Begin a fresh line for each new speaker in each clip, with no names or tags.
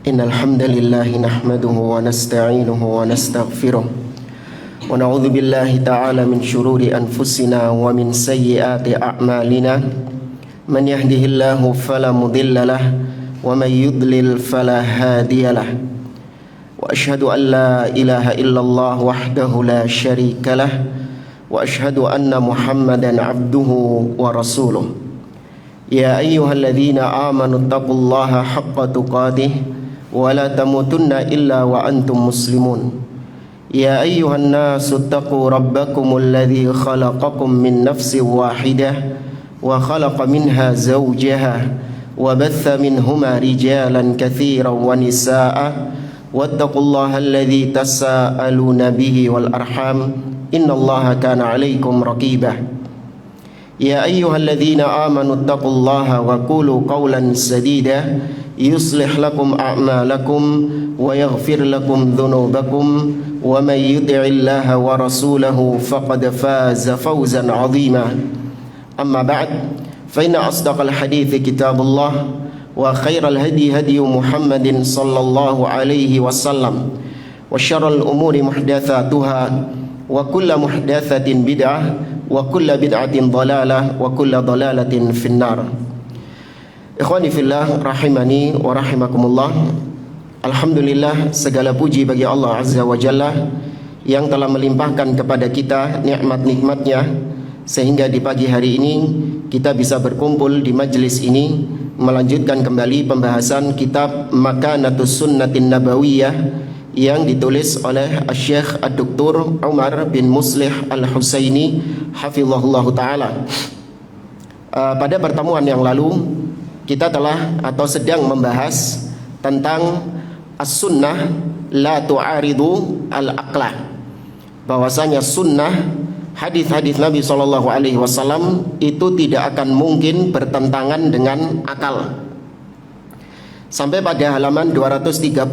Innal hamdalillah nahmaduhu wa nasta'inuhu wa nastaghfiruh wa na'udzu billahi ta'ala min shururi anfusina wa min sayyiati a'malina. Man yahdihillahu fala mudilla lahu wa man yudlil fala hadiya lahu. Wa asyhadu an la ilaha illallah wahdahu la syarika lahu wa asyhadu anna Muhammadan abduhu wa rasuluh. Ya ayyuhalladzina amanu taqullaha haqqa tuqatih wa la tamutunna illa wa antum muslimun. Ya ayyuhan nasu taqu rabbakumul ladzi khalaqakum min nafsin wahidah wa khalaqa minha zawjaha wa batha minhuma rijalan katsiran wa nisaa'a wattaqullaha alladzi tasaaluna bihi wal arham innallaha kana 'alaikum raqibah. Ya ayyuhalladzina amanu taqullaha wa qulu qawlan sadida yuslih lakum a'malakum wa yaghfir lakum dhunubakum wa man yuti'illaha wa rasulahu faqad faza fawzan 'azima. Amma ba'd, fa inna asdaqal hadithi kitabullah wa khairal hadi hadi Muhammadin sallallahu alaihi wasallam wa syarrul umuri muhdatsatuha wa kullu muhdatsatin bid'ah wa kullu bid'atin dhalalah wa kullu dhalalatin finnar. Ikhwani fillah rahimani wa rahimakumullah. Alhamdulillah, segala puji bagi Allah Azza wa Jalla yang telah melimpahkan kepada kita nikmat-nikmatnya sehingga di pagi hari ini kita bisa berkumpul di majlis ini melanjutkan kembali pembahasan kitab Makanatus Sunnatin Nabawiyah yang ditulis oleh Syekh Ad-Doktor Umar bin Muslih Al-Husaini hafizahullah ta'ala. Pada pertemuan yang lalu kita telah atau sedang membahas tentang as-sunnah la tu'aridu al-aqlah, bahwasanya sunnah hadis-hadis Nabi SAW itu tidak akan mungkin bertentangan dengan akal. Sampai pada halaman 235,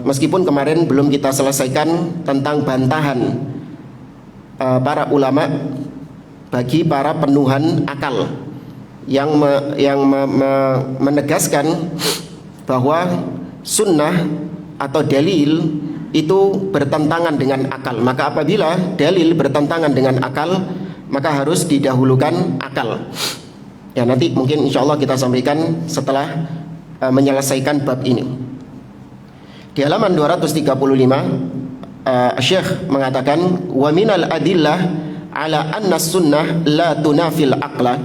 meskipun kemarin belum kita selesaikan tentang bantahan para ulama bagi para penuhan akal yang menegaskan bahwa sunnah atau dalil itu bertentangan dengan akal. Maka apabila dalil bertentangan dengan akal, maka harus didahulukan akal. Ya, nanti mungkin insya Allah kita sampaikan setelah menyelesaikan bab ini. Di halaman 235 Syekh mengatakan wa minal adillah ala anna sunnah la tunafil aqla,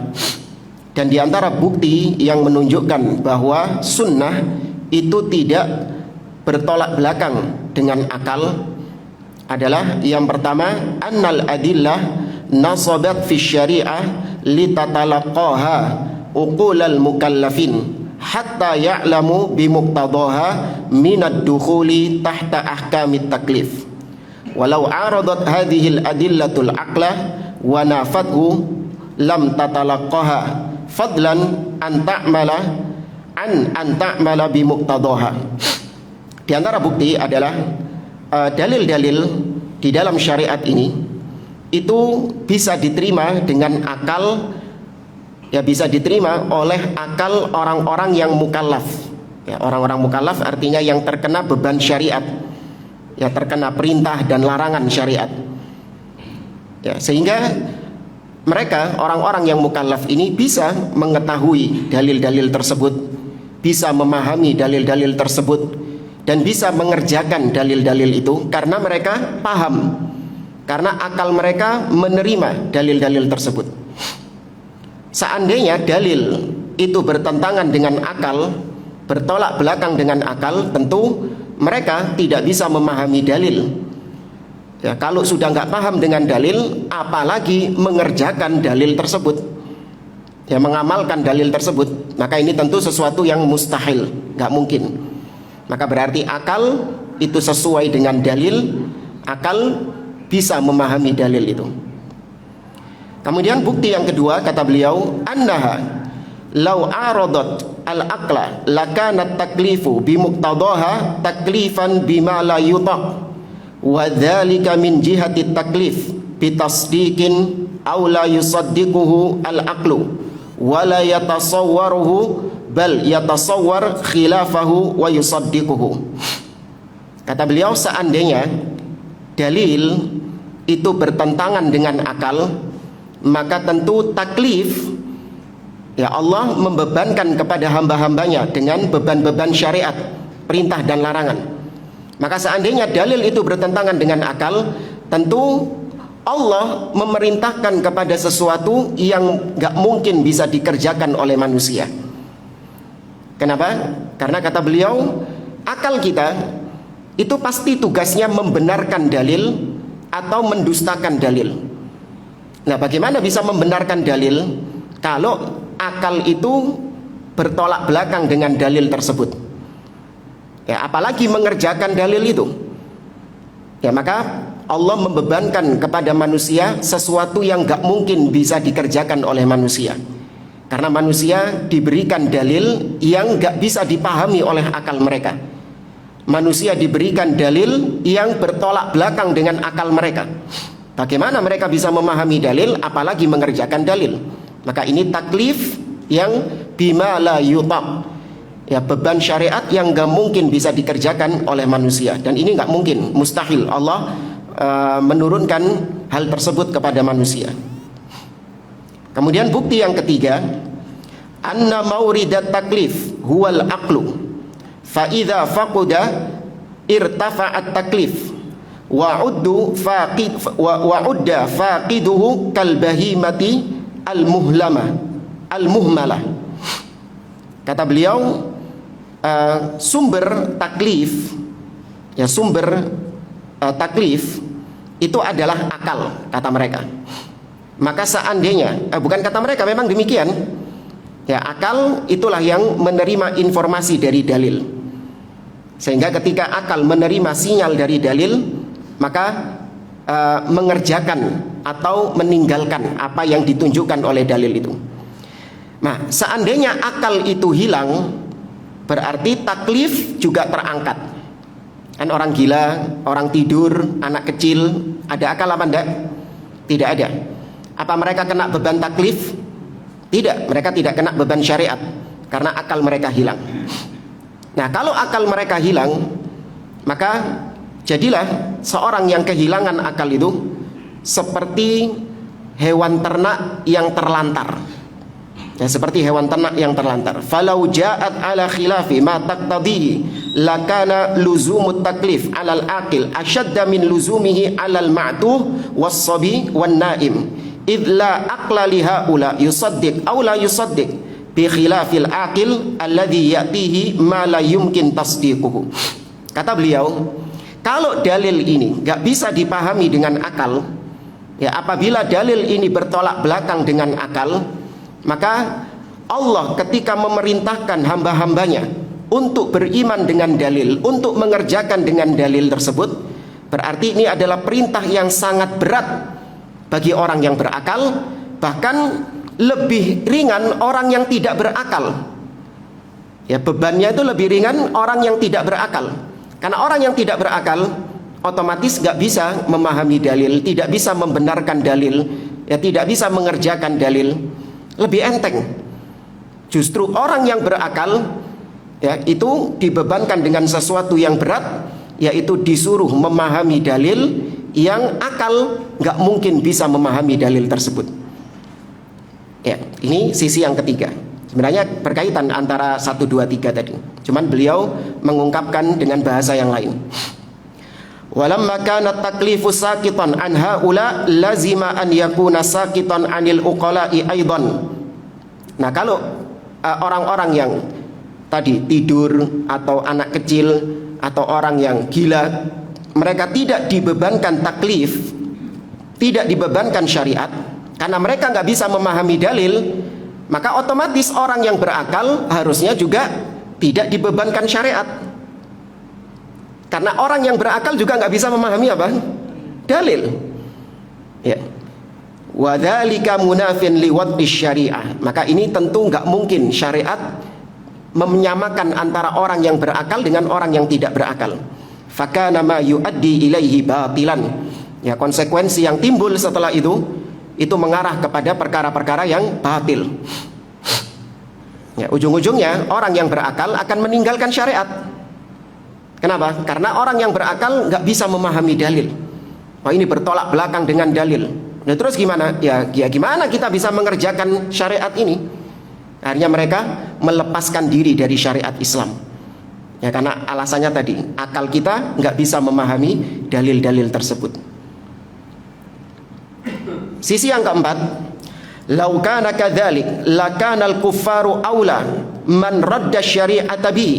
dan di antara bukti yang menunjukkan bahwa sunnah itu tidak bertolak belakang dengan akal adalah yang pertama, annal adillah nasabat fi syari'ah litatalaqaha uqulal mukallafin hatta ya'lamu bimuqtadaha minad dukhuli tahta ahkamit taklif. Walau aradat hadhil adillatul aqla wa nafathu lam tatalaqaha fadlan an ta'mala bimuqtadaha. Di antara bukti adalah dalil-dalil di dalam syariat ini itu bisa diterima dengan akal, ya bisa diterima oleh akal orang-orang yang mukallaf. Ya, orang-orang mukallaf artinya yang terkena beban syariat, ya terkena perintah dan larangan syariat. Ya, sehingga mereka orang-orang yang mukallaf ini bisa mengetahui dalil-dalil tersebut, bisa memahami dalil-dalil tersebut, dan bisa mengerjakan dalil-dalil itu karena mereka paham, karena akal mereka menerima dalil-dalil tersebut. Seandainya dalil itu bertentangan dengan akal, bertolak belakang dengan akal, tentu mereka tidak bisa memahami dalil. Ya, kalau sudah nggak paham dengan dalil, apalagi mengerjakan dalil tersebut, ya mengamalkan dalil tersebut, maka ini tentu sesuatu yang mustahil, nggak mungkin. Maka berarti akal itu sesuai dengan dalil, akal bisa memahami dalil itu. Kemudian bukti yang kedua, kata beliau, annaha law aradat al-aqla lakana taklifu bimuqtadaha taklifan bima la yutaq. Wa dzalika min jihati taklif bitasdiqin aw la yusaddiquhu al-aqlu wala yatasawwaruhu bal yatasawwar khilafahu wa yusaddiquhu. Kata beliau, seandainya dalil itu bertentangan dengan akal, maka tentu taklif, ya Allah membebankan kepada hamba-hambanya dengan beban-beban syariat, perintah dan larangan. Maka seandainya dalil itu bertentangan dengan akal, tentu Allah memerintahkan kepada sesuatu yang gak mungkin bisa dikerjakan oleh manusia. Kenapa? Karena kata beliau, akal kita itu pasti tugasnya membenarkan dalil atau mendustakan dalil. Nah, bagaimana bisa membenarkan dalil kalau akal itu bertolak belakang dengan dalil tersebut? Ya, apalagi mengerjakan dalil itu. Ya, maka Allah membebankan kepada manusia sesuatu yang gak mungkin bisa dikerjakan oleh manusia. Karena manusia diberikan dalil yang gak bisa dipahami oleh akal mereka. Manusia diberikan dalil yang bertolak belakang dengan akal mereka. Bagaimana mereka bisa memahami dalil apalagi mengerjakan dalil? Maka ini taklif yang bima la yutaq. Ya, beban syariat yang gak mungkin bisa dikerjakan oleh manusia. Dan ini gak mungkin, mustahil Allah menurunkan hal tersebut kepada manusia. Kemudian bukti yang ketiga, anna mauridat taklif huwal aqlu fa idza faquda irtafa'at taklif wa udda faqiduhu kal bahimati al muhmalah. Kata beliau, sumber taklif, ya sumber taklif itu adalah akal, kata mereka. Maka seandainya, bukan kata mereka, memang demikian. Ya, akal itulah yang menerima informasi dari dalil. Sehingga ketika akal menerima sinyal dari dalil, maka mengerjakan atau meninggalkan apa yang ditunjukkan oleh dalil itu. Nah, seandainya akal itu hilang, berarti taklif juga terangkat. Kan orang gila, orang tidur, anak kecil, ada akal apa enggak? Tidak ada. Apa mereka kena beban taklif? Tidak, mereka tidak kena beban syariat karena akal mereka hilang. Nah, kalau akal mereka hilang, maka jadilah seorang yang kehilangan akal itu seperti hewan ternak yang terlantar. Ya, seperti hewan ternak yang terlantar. Falau ja'at ala khilafi ma taqtadihi lakana luzumut taklif alal aqil ashadda min luzumihi alal ma'tuh was-sabi wan naim idh la aqla li haula yusaddiq aw la yusaddiq bi khilafil aqil alladhi ya'tihi ma la yumkin tasdiquhu. Kata beliau, kalau dalil ini gak bisa dipahami dengan akal, ya apabila dalil ini bertolak belakang dengan akal, maka Allah ketika memerintahkan hamba-hambanya untuk beriman dengan dalil, untuk mengerjakan dengan dalil tersebut, berarti ini adalah perintah yang sangat berat bagi orang yang berakal, bahkan lebih ringan orang yang tidak berakal. Ya, bebannya itu lebih ringan orang yang tidak berakal. Karena orang yang tidak berakal otomatis gak bisa memahami dalil, tidak bisa membenarkan dalil, ya tidak bisa mengerjakan dalil. Lebih enteng. Justru orang yang berakal, ya itu dibebankan dengan sesuatu yang berat, yaitu disuruh memahami dalil yang akal gak mungkin bisa memahami dalil tersebut. Ya, ini sisi yang ketiga. Sebenarnya berkaitan antara 1, 2, 3 tadi. Cuman beliau mengungkapkan dengan bahasa yang lain. Walamma kana taklifu saqitan an haula lazima an yakuna saqitan anil uqala'i aidan. Nah, kalau orang-orang yang tadi tidur atau anak kecil atau orang yang gila, mereka tidak dibebankan taklif, tidak dibebankan syariat karena mereka nggak bisa memahami dalil, maka otomatis orang yang berakal harusnya juga tidak dibebankan syariat. Karena orang yang berakal juga nggak bisa memahami apa? Dalil. Ya. Wadzalika munafin liwad'i syariah. Maka ini tentu nggak mungkin syariat menyamakan antara orang yang berakal dengan orang yang tidak berakal. Fakana ma yuaddi ilaihi batilan. Ya, konsekuensi yang timbul setelah itu mengarah kepada perkara-perkara yang batil. Ya, ujung-ujungnya orang yang berakal akan meninggalkan syariat. Kenapa? Karena orang yang berakal nggak bisa memahami dalil. Oh, ini bertolak belakang dengan dalil. Nah, terus gimana? Ya gimana kita bisa mengerjakan syariat ini? Akhirnya mereka melepaskan diri dari syariat Islam. Ya, karena alasannya tadi, akal kita nggak bisa memahami dalil-dalil tersebut. Sisi yang keempat, lau kana kadzalik lakana al-kuffaru aula man radda syari'ata bihi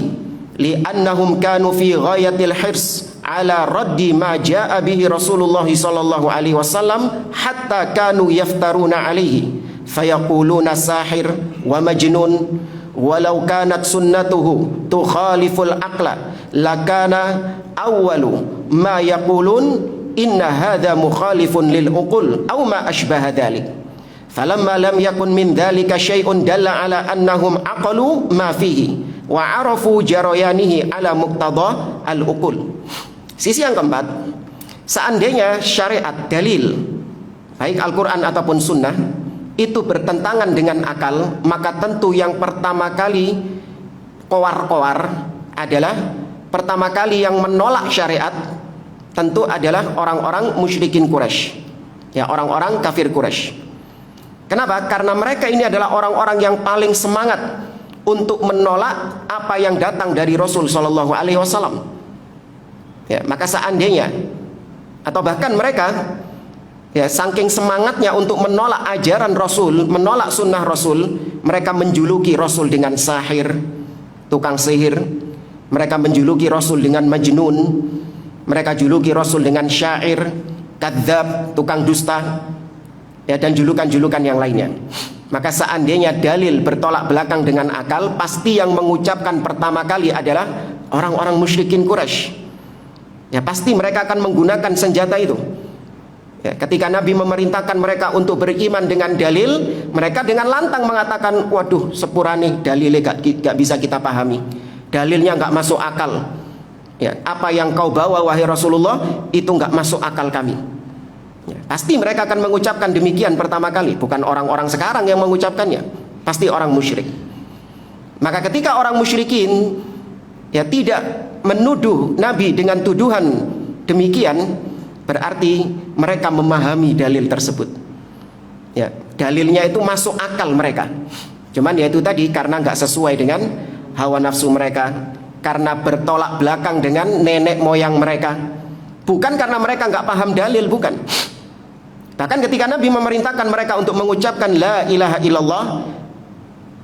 li'annahum kanu fi ghayatil hirs ala raddi ma jaa bihi Rasulullah sallallahu alaihi wasallam hatta kanu yaftaruna alaihi fayaquluna sahir wa majnun walau kanat sunnatuhu tukhaliful aqla lakana awwalu ma yaqulun inna hadha mukhalifun lil uqul aw ma ashbaha dhalik falamma lam yakun min dhalika syai'un dalla ala annahum aqalu ma fihi wa arafu jarayanihi ala muqtada al uqul. Sisi yang keempat, seandainya syariat dalil baik Al-Quran ataupun sunnah itu bertentangan dengan akal, maka tentu yang pertama kali kowar-kowar adalah pertama kali yang menolak syariat tentu adalah orang-orang musyrikin Quraisy, ya, orang-orang kafir Quraisy. Kenapa? Karena mereka ini adalah orang-orang yang paling semangat untuk menolak apa yang datang dari Rasul Shallallahu Alaihi Wasallam. Ya, maka seandainya atau bahkan mereka, ya, saking semangatnya untuk menolak ajaran Rasul, menolak sunnah Rasul, mereka menjuluki Rasul dengan sahir, tukang sihir. Mereka menjuluki Rasul dengan majnun. Mereka juluki Rasul dengan syair, kadzab, tukang dusta, ya, dan julukan-julukan yang lainnya. Maka seandainya dalil bertolak belakang dengan akal, pasti yang mengucapkan pertama kali adalah orang-orang musyrikin Quraisy. Ya, pasti mereka akan menggunakan senjata itu. Ya, ketika Nabi memerintahkan mereka untuk beriman dengan dalil, mereka dengan lantang mengatakan, waduh, sepura nih, dalilnya gak bisa kita pahami, dalilnya gak masuk akal. Ya, apa yang kau bawa wahai Rasulullah itu gak masuk akal kami. Ya, pasti mereka akan mengucapkan demikian pertama kali. Bukan orang-orang sekarang yang mengucapkannya, pasti orang musyrik. Maka ketika orang musyrikin, ya, tidak menuduh Nabi dengan tuduhan demikian, berarti mereka memahami dalil tersebut. Ya, dalilnya itu masuk akal mereka. Cuman ya itu tadi, karena nggak sesuai dengan hawa nafsu mereka, karena bertolak belakang dengan nenek moyang mereka, bukan karena mereka nggak paham dalil, bukan. Bahkan ketika Nabi memerintahkan mereka untuk mengucapkan la ilaha illallah,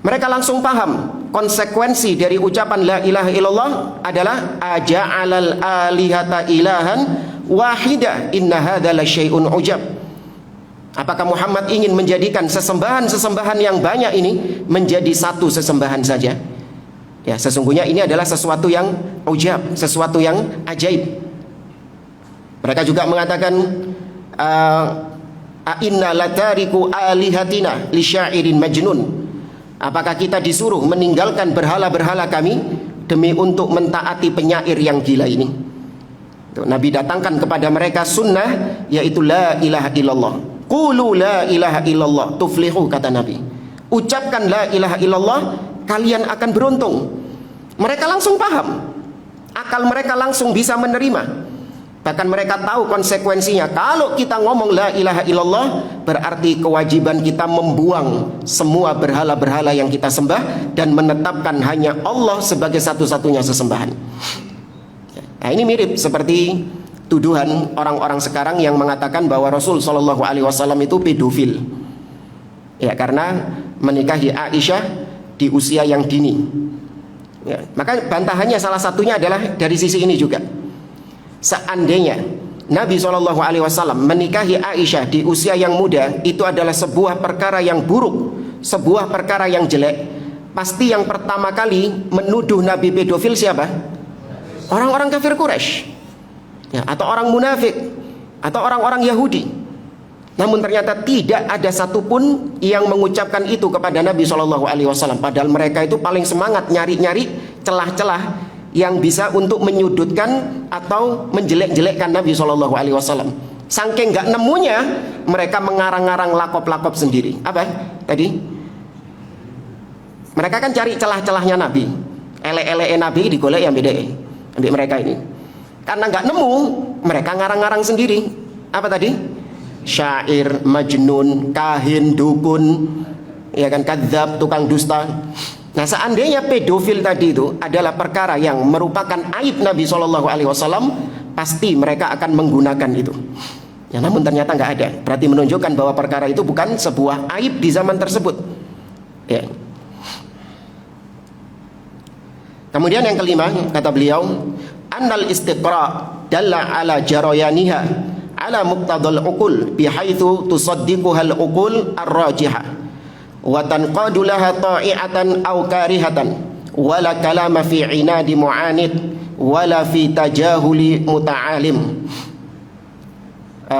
mereka langsung paham konsekuensi dari ucapan la ilaha illallah adalah aja'alal alihata ilahan wahida inna hadza la syai'un ujab. Apakah Muhammad ingin menjadikan sesembahan-sesembahan yang banyak ini menjadi satu sesembahan saja? Ya, sesungguhnya ini adalah sesuatu yang ujab, sesuatu yang ajaib. Mereka juga mengatakan inna latariku alihatina li syairin majnun. Apakah kita disuruh meninggalkan berhala-berhala kami demi untuk mentaati penyair yang gila ini? Nabi datangkan kepada mereka sunnah, yaitu la ilaha illallah. Qulu la ilaha illallah tuflihu, kata Nabi. Ucapkan la ilaha illallah, kalian akan beruntung. Mereka langsung paham, akal mereka langsung bisa menerima. Bahkan mereka tahu konsekuensinya. Kalau kita ngomong la ilaha illallah, berarti kewajiban kita membuang semua berhala-berhala yang kita sembah dan menetapkan hanya Allah sebagai satu-satunya sesembahan. Nah, ini mirip seperti tuduhan orang-orang sekarang yang mengatakan bahwa Rasul Shallallahu Alaihi Wasallam itu pedofil. Ya, karena menikahi Aisyah di usia yang dini. Ya, maka bantahannya salah satunya adalah dari sisi ini juga. Seandainya Nabi SAW menikahi Aisyah di usia yang muda, itu adalah sebuah perkara yang buruk, sebuah perkara yang jelek. Pasti yang pertama kali menuduh Nabi pedofil siapa? Orang-orang kafir Quraisy, ya, atau orang munafik, atau orang-orang Yahudi. Namun ternyata tidak ada satupun yang mengucapkan itu kepada Nabi SAW. Padahal mereka itu paling semangat nyari-nyari celah-celah yang bisa untuk menyudutkan atau menjelek-jelekkan Nabi SAW. Saking nggak nemunya, mereka mengarang-arang lakop-lakop sendiri. Apa tadi? Mereka kan cari celah-celahnya Nabi, elek-elek Nabi digolek yang beda ambil mereka ini. Karena nggak nemu, mereka ngarang-ngarang sendiri. Apa tadi? Syair, majnun, kahin, dukun, ya kan, kadzab, tukang dusta. Nah, seandainya pedofil tadi itu adalah perkara yang merupakan aib Nabi SAW, pasti mereka akan menggunakan itu. Ya, namun ternyata nggak ada. Berarti menunjukkan bahwa perkara itu bukan sebuah aib di zaman tersebut. Ya. Kemudian yang kelima, kata beliau, annal istiqra dalla ala jarayaniha ala muqtadal uqul bihaitsu tusaddiquha al uqul ar-rajihah wa tanqadu laha ta'i'atan aw karihatan wala kalama fi inadi mu'anid wala fi tajahuli muta'alim.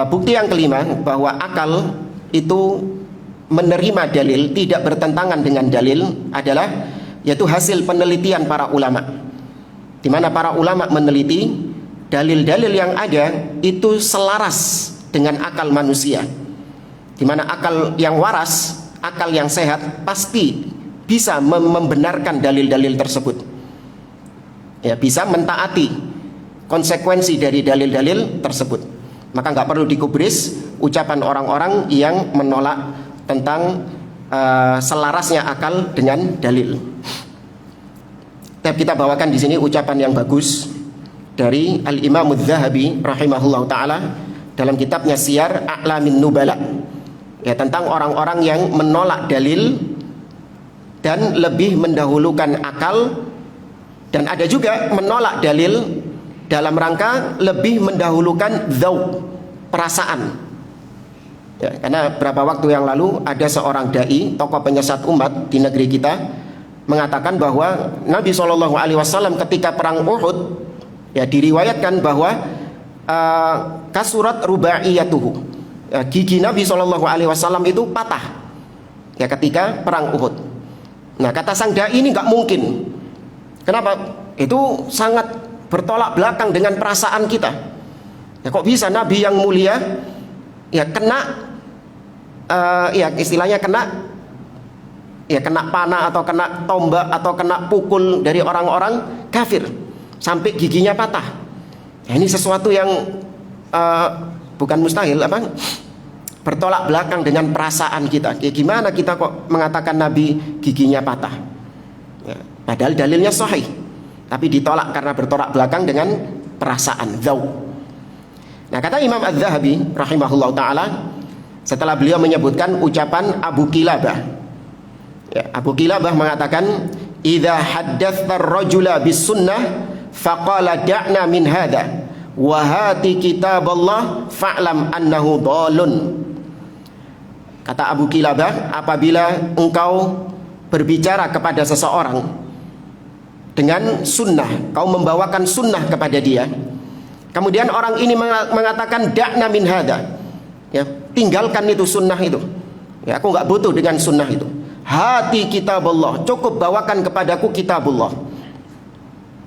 Bukti yang kelima bahwa akal itu menerima dalil, tidak bertentangan dengan dalil, adalah yaitu hasil penelitian para ulama, di mana para ulama meneliti dalil-dalil yang ada itu selaras dengan akal manusia, di mana akal yang waras, akal yang sehat pasti bisa membenarkan dalil-dalil tersebut, ya, bisa mentaati konsekuensi dari dalil-dalil tersebut. Maka nggak perlu dikubris ucapan orang-orang yang menolak tentang selarasnya akal dengan dalil. Tapi kita bawakan di sini ucapan yang bagus dari Al-Imam Adz-Dzahabi rahimahullah taala dalam kitabnya Siyar A'lamin Nubala, ya, tentang orang-orang yang menolak dalil dan lebih mendahulukan akal, dan ada juga menolak dalil dalam rangka lebih mendahulukan dzauq, perasaan. Ya, karena beberapa waktu yang lalu ada seorang dai, tokoh penyesat umat di negeri kita, mengatakan bahwa Nabi SAW ketika perang Uhud, ya, diriwayatkan bahwa kasurat rubaiyatuhu, ya, gigi Nabi SAW itu patah, ya, ketika perang Uhud. Nah, kata sang dai ini nggak mungkin. Kenapa? Itu sangat bertolak belakang dengan perasaan kita. Ya, kok bisa Nabi yang mulia, ya, kena, ya, istilahnya kena, ya, kena panah atau kena tombak atau kena pukul dari orang-orang kafir sampai giginya patah. Ya, ini sesuatu yang bukan mustahil, apa? Bertolak belakang dengan perasaan kita. Ya, gimana kita kok mengatakan Nabi giginya patah? Ya, padahal dalilnya sahih, tapi ditolak karena bertolak belakang dengan perasaan, dzauq. Nah, kata Imam Adz-Dzahabi rahimahullah taala, setelah beliau menyebutkan ucapan Abu Kilabah, ya, Abu Kilabah mengatakan, idza haddatsa ar-rajula bis sunnah faqala da'na min hadha wa hati kitaballah fa'lam annahu dhalun. Kata Abu Kilabah, apabila engkau berbicara kepada seseorang dengan sunnah, kau membawakan sunnah kepada dia, kemudian orang ini mengatakan da'na min hadha, ya, tinggalkan itu sunnah itu, ya, aku nggak butuh dengan sunnah itu. Hati kitabullah, cukup bawakan kepadaku kitabullah.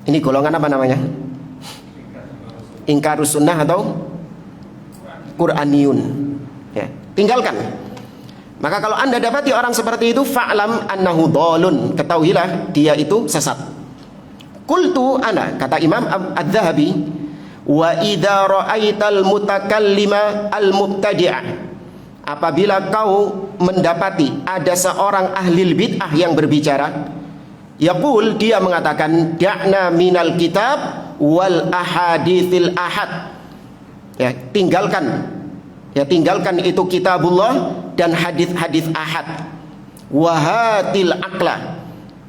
Ini golongan apa namanya? Ingkarus sunnah atau Qur'aniyun, ya, tinggalkan. Maka kalau anda dapati orang seperti itu, fa'lam annahu dhalun, ketahuilah dia itu sesat. Qultu ana, kata Imam Adz-Dzahabi, wa idza ra'aital mutakallima al-mubtadi'ah, apabila kau mendapati ada seorang ahli bid'ah yang berbicara, yaqul, dia mengatakan da'na minal kitab wal ahaditsil ahad, ya, tinggalkan, ya, tinggalkan itu kitabullah dan hadis-hadis ahad, wahatil akla,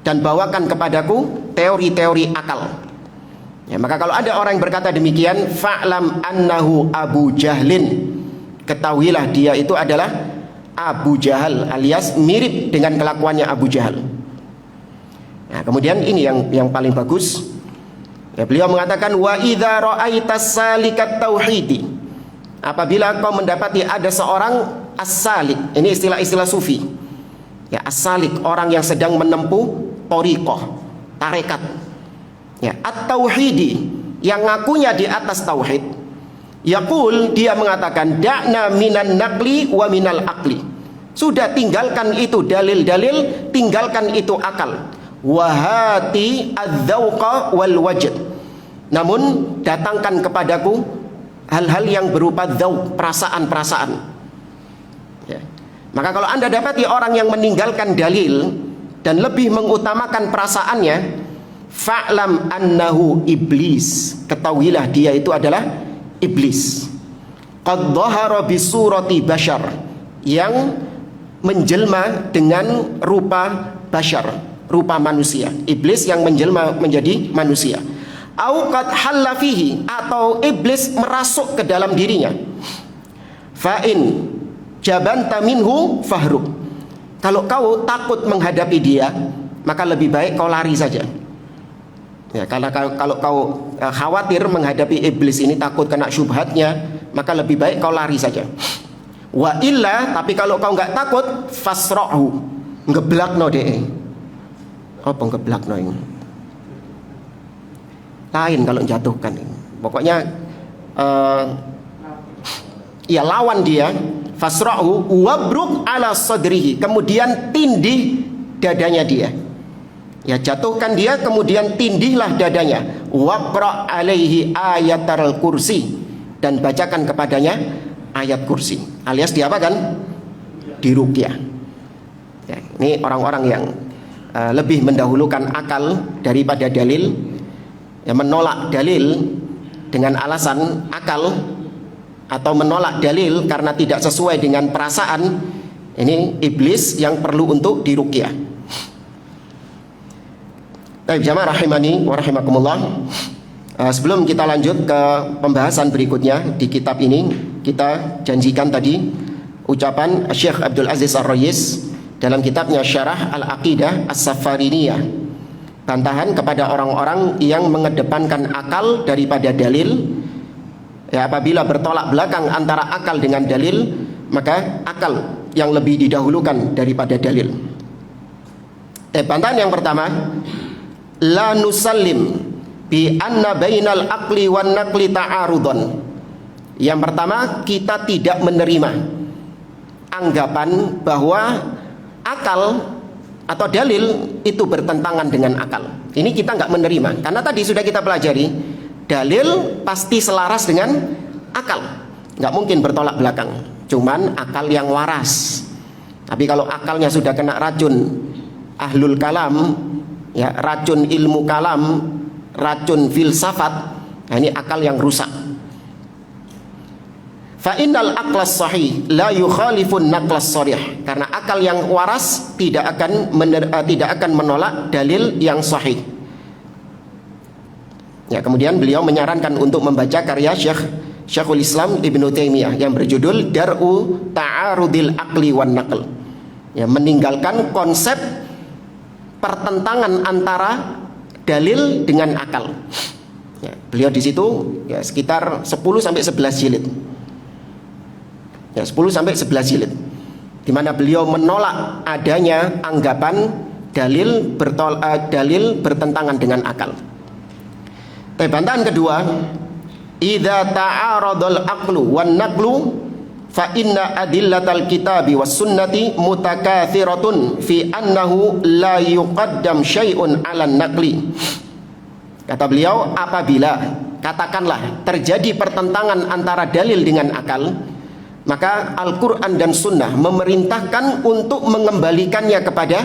dan bawakan kepadaku teori-teori akal. Ya, maka kalau ada orang yang berkata demikian, fa'lam annahu Abu Jahlin, ketahuilah dia itu adalah Abu Jahal, alias mirip dengan kelakuannya Abu Jahal. Nah, kemudian ini yang paling bagus, ya, beliau mengatakan wa idza ra'aitas salikat tauhidi, apabila kau mendapati ada seorang as-salik, ini istilah-istilah sufi, ya, as-salik, orang yang sedang menempuh thariqah, tarekat, ya, at-tauhidi, yang ngakunya di atas tauhid, yaqul, dia mengatakan da'na minan naqli wa minal aqli, Sudah, tinggalkan itu dalil-dalil, tinggalkan itu akal. Wahati adzauqa wal wajd. Namun datangkan kepadaku hal-hal yang berupa dzauq, perasaan-perasaan. Ya. Maka kalau Anda dapati orang yang meninggalkan dalil dan lebih mengutamakan perasaannya, fa'lam annahu iblis. Ketahuilah dia itu adalah iblis. Qad dhahara bi surati bashar, yang menjelma dengan rupa bashar, rupa manusia. Iblis yang menjelma menjadi manusia. Au qad halla fihi, atau iblis merasuk ke dalam dirinya. Fa'in jabanta minhu fahruk. Kalau kau takut menghadapi dia, maka lebih baik kau lari saja. Ya, kalau kau khawatir menghadapi iblis ini, takut kena syubhatnya, maka lebih baik kau lari saja. Wa illa, tapi kalau kau nggak takut, fasra'hu, ngeblakno deh. Apa ngeblakno ini? Lain kalau jatuhkan. Pokoknya ya lawan dia. Fasra'hu wabruk ala sadrihi, kemudian tindih dadanya dia. Ya, jatuhkan dia, kemudian tindihlah dadanya. Waqra alaihi ayatal kursi, dan bacakan kepadanya ayat kursi, alias diapakan? Diruqyah. Ya, ini orang-orang yang lebih mendahulukan akal daripada dalil, yang menolak dalil dengan alasan akal, atau menolak dalil karena tidak sesuai dengan perasaan. Ini iblis yang perlu untuk diruqyah. Baik jamaah rahimani wa rahimakumullah. Sebelum kita lanjut ke pembahasan berikutnya di kitab ini, kita janjikan tadi ucapan Syekh Abdul Aziz Ar-Rayis dalam kitabnya Syarah Al-Aqidah As-Safariniyah, bantahan kepada orang-orang yang mengedepankan akal daripada dalil. Ya, apabila bertolak belakang antara akal dengan dalil, maka akal yang lebih didahulukan daripada dalil. Bantahan yang pertama, la nusallim bi anna bainal aqli wan naqli ta'arudun. Yang pertama, kita tidak menerima anggapan bahwa akal atau dalil itu bertentangan dengan akal. Ini kita nggak menerima, karena tadi sudah kita pelajari, dalil pasti selaras dengan akal, nggak mungkin bertolak belakang. Cuman akal yang waras. Tapi kalau akalnya sudah kena racun ahlul kalam, ya, racun ilmu kalam, racun filsafat, nah ini akal yang rusak. Fa innal aqlas sahih la yukhalifun naqlas sharih, karena akal yang waras tidak akan menolak dalil yang sahih. Ya, kemudian beliau menyarankan untuk membaca karya Syekhul Islam Ibnu Taimiyah yang berjudul Dar'u Ta'arudil Aqli wan Naql. Ya, meninggalkan konsep pertentangan antara dalil dengan akal. Ya, beliau di situ ya sekitar 10 sampai 11 jilid. Ya, 10 sampai 11 jilid. Di mana beliau menolak adanya anggapan dalil bertentangan dengan akal. Bantahan kedua, idza ta'aradul aqlu wan naqlu fa inna adillatal kitabi was sunnati mutakathiratun fi annahu la yuqaddam syai'un 'alan naqli. Kata beliau, apabila katakanlah terjadi pertentangan antara dalil dengan akal, maka Al-Qur'an dan Sunnah memerintahkan untuk mengembalikannya kepada